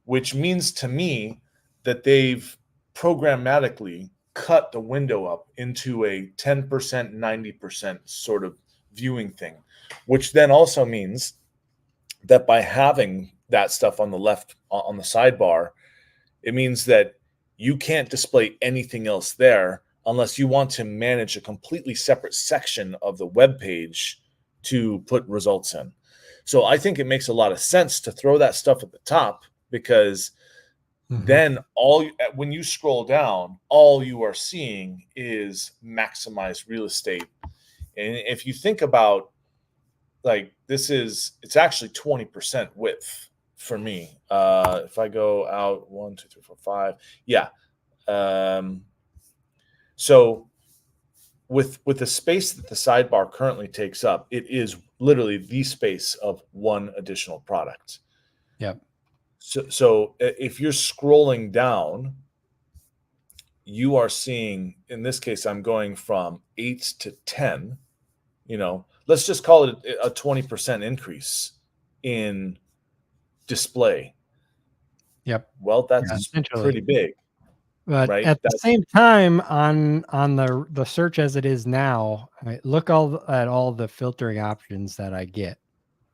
which means to me that they've programmatically cut the window up into a 10%, 90% sort of viewing thing, which then also means that by having that stuff on the left, on the sidebar, it means that you can't display anything else there unless you want to manage a completely separate section of the web page to put results in. So I think it makes a lot of sense to throw that stuff at the top, because then when you scroll down, all you are seeing is maximize real estate. And if you think about, like, it's actually 20% width for me. If I go out 1, 2, 3, 4, 5, yeah. So with the space that the sidebar currently takes up, it is literally the space of 1 additional product. Yep. So if you're scrolling down, you are seeing, in this case, I'm going from 8 to 10, let's just call it a 20% increase in display. Yep. Well, that's pretty big. But right? at the same time, on the search as it is now, look at all the filtering options that I get.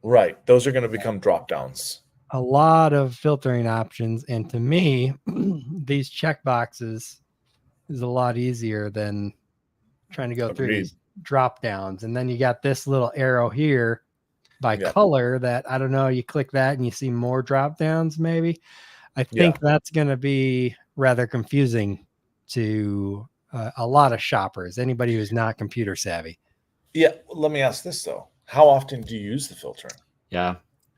Right. Those are going to become drop downs. a lot of filtering options, and to me, these check boxes is a lot easier than trying to go through Agreed. these drop downs. And then you got this little arrow here by Yeah. color that I don't know. You click that and you see more drop downs. Maybe I think that's going to be rather confusing to a lot of shoppers. Anybody who's not computer savvy. Yeah. Let me ask this though: how often do you use the filtering? Yeah,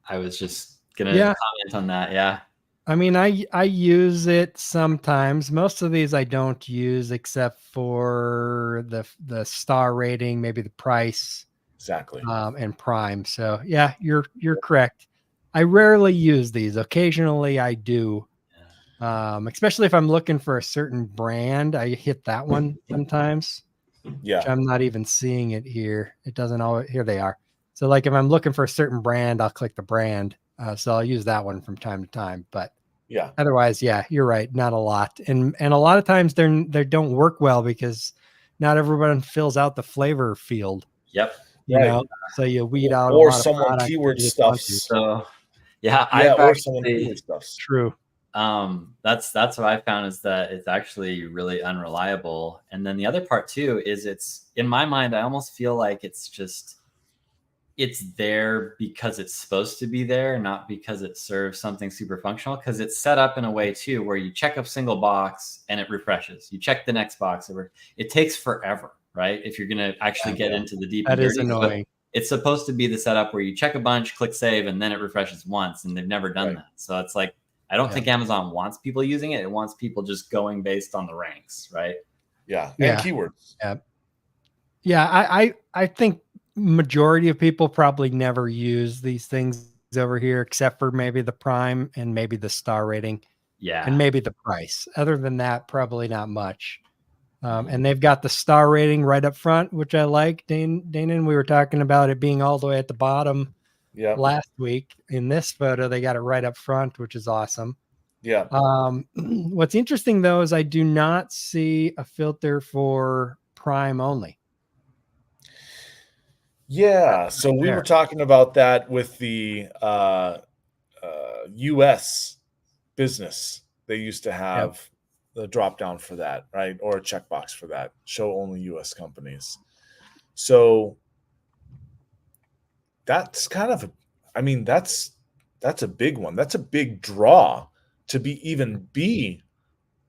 I was just gonna Yeah. comment on that. Yeah. I mean, I use it sometimes. Most of these I don't use except for the star rating, maybe the price, Exactly. and Prime. So yeah, you're correct. I rarely use these. Occasionally I do. Especially if I'm looking for a certain brand, I hit that one sometimes. Yeah. Which I'm not even seeing it here. It doesn't always. Here they are. So like if I'm looking for a certain brand, I'll click the brand. So I'll use that one from time to time. But Yeah. otherwise, yeah, you're right. Not a lot, and a lot of times they don't work well because not everyone fills out the flavor field. Yep. You Right. know, so you weed out Or a lot someone of products keyword you just want to. stuffs. So yeah, Yeah. I've Or someone actually, keyword stuffs. True. that's what I found is that it's actually really unreliable. And then the other part too is it's in my mind, I almost feel like it's there because it's supposed to be there, not because it serves something super functional. Because it's set up in a way too where you check a single box and it refreshes. You check the next box, it takes forever, right? If you're gonna actually get into the deep and That is dirty. So annoying. it's supposed to be the setup where you check a bunch, click save, and then it refreshes once, and they've never done that. So it's like I don't think Amazon wants people using it. It wants people just going based on the ranks, right? Yeah. And Yeah. keywords. Yeah, I think majority of people probably never use these things over here, except for maybe the Prime and maybe the star rating. Yeah. And maybe the price. Other than that, probably not much. And they've got the star rating right up front, which I like. Dana, and we were talking about it being all the way at the bottom last week. In this photo, they got it right up front, which is awesome. Yeah. What's interesting though is I do not see a filter for Prime only. Yeah. So we were talking about that with the US business. They used to have the drop down for that, right? Or a checkbox for that. Show only US companies. So that's kind of that's a big one. That's a big draw to be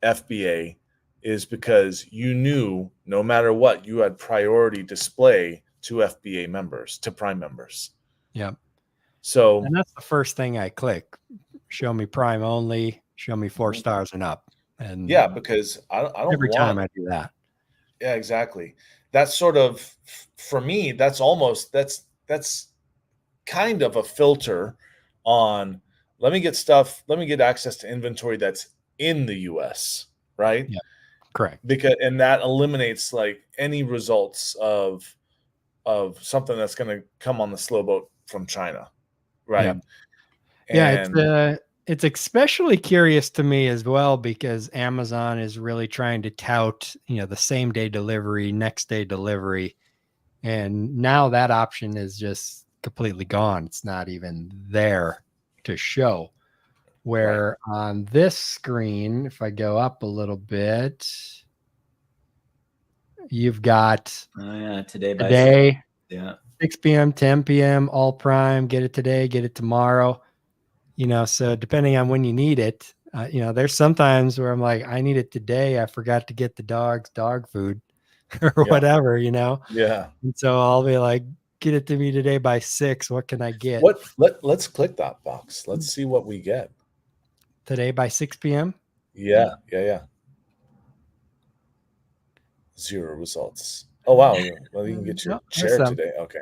FBA, is because you knew no matter what, you had priority display to FBA members, to Prime members. Yep. So, and that's the first thing I click. Show me Prime only, show me 4 stars and up. And yeah, because I don't every time I do that. Yeah, exactly. That's sort of, for me, that's kind of a filter on, let me get access to inventory that's in the US, right? Yeah, correct. And that eliminates like any results of something that's going to come on the slow boat from China, right? Yeah, it's especially curious to me as well because Amazon is really trying to tout, the same day delivery, next day delivery, and now that option is just completely gone. It's not even there to show. Where on this screen, if I go up a little bit, you've got today, 6 p.m., 10 p.m., all Prime, get it today, get it tomorrow. So depending on when you need it, there's sometimes where I'm like, I need it today. I forgot to get the dog's dog food or whatever, Yeah. And so I'll be like, get it to me today by 6. What can I get? Let's click that box. Let's see what we get. Today by 6 p.m.? Yeah. 0 results. Oh, wow. Well, you can get your chair today. Okay.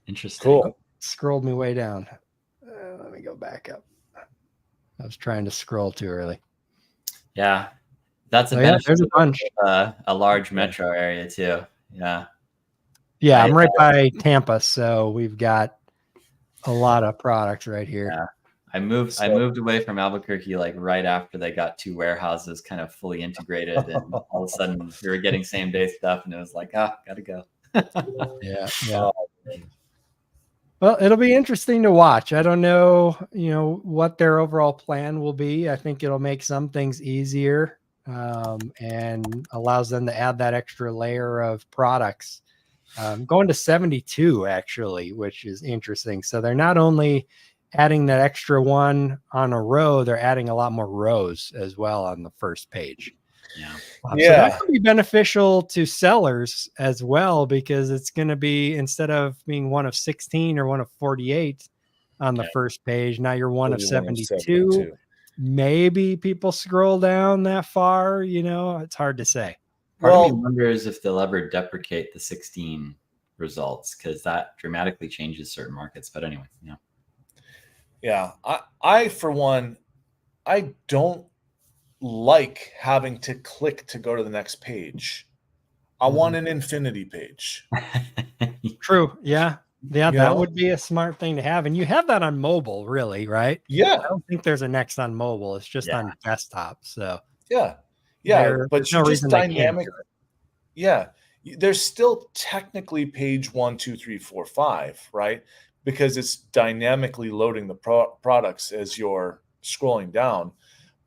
Interesting. Cool. Scrolled me way down. Let me go back up. I was trying to scroll too early. Yeah. That's a benefit. There's a bunch. A large metro area too. Yeah. Yeah, I'm right by Tampa, so we've got a lot of products right here. Yeah. I moved away from Albuquerque like right after they got 2 warehouses kind of fully integrated, and all of a sudden we were getting same day stuff, and it was like, gotta go. Yeah. Well, it'll be interesting to watch. I don't know, what their overall plan will be. I think it'll make some things easier, and allows them to add that extra layer of products. Going to 72 actually, which is interesting. So they're not only adding that extra one on a row, they're adding a lot more rows as well on the first page. Yeah. So that could be beneficial to sellers as well, because it's going to be, instead of being one of 16 or one of 48 on the first page, now you're one of 72. Maybe people scroll down that far. It's hard to say. Part of me wonders if they'll ever deprecate the 16 results, because that dramatically changes certain markets. But anyway, yeah. Yeah. I for one, I don't like having to click to go to the next page. I want an infinity page. True. Yeah. That would be a smart thing to have. And you have that on mobile, really, right? Yeah. I don't think there's a next on mobile. It's just on desktop. So yeah, but no reason dynamic. Yeah, there's still technically page 1, 2, 3, 4, 5, right? Because it's dynamically loading the products as you're scrolling down.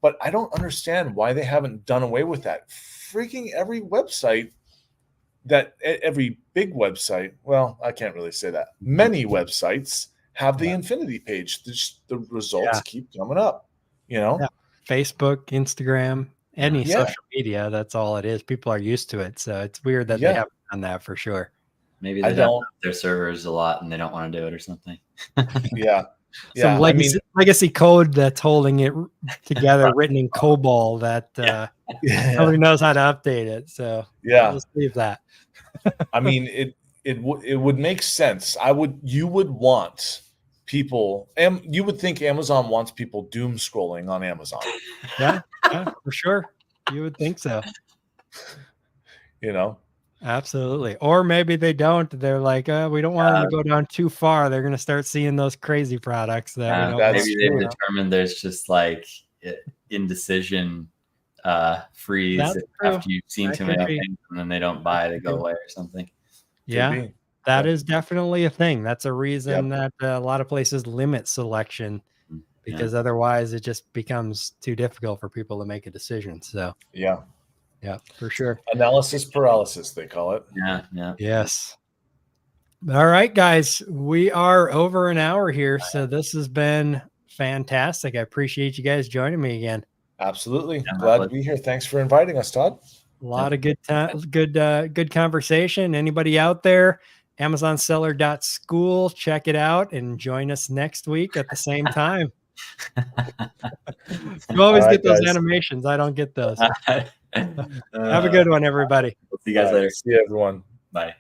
But I don't understand why they haven't done away with that. Freaking every big website, well, I can't really say that. Many websites have the infinity page. The results keep coming up, Facebook, Instagram, any social media, that's all it is. People are used to it. So it's weird that they haven't done that for sure. Maybe they don't have their servers a lot and they don't want to do it or something. Some legacy code that's holding it together, written in COBOL, that nobody knows how to update it. So let's leave that. I mean, it would make sense. You would want people, and you would think Amazon wants people doom scrolling on Amazon. Yeah, for sure. You would think so. Absolutely. Or maybe they don't. They're like, we don't want them to go down too far. They're going to start seeing those crazy products that maybe they've determined there's just like indecision freeze after you've seen too many things, and then they don't buy, they go away or something. Yeah, that is definitely a thing. That's a reason that a lot of places limit selection, because otherwise it just becomes too difficult for people to make a decision. So yeah, for sure. Analysis paralysis, they call it. Yeah. Yes. All right, guys, we are over an hour here. So this has been fantastic. I appreciate you guys joining me again. Absolutely. Glad to be here. Thanks for inviting us, Todd. A lot of good time, good conversation. Anybody out there, AmazonSeller.school, check it out and join us next week at the same time. You always get those animations. I don't get those. Have a good one, everybody. We'll see you guys later. See you, everyone. Bye.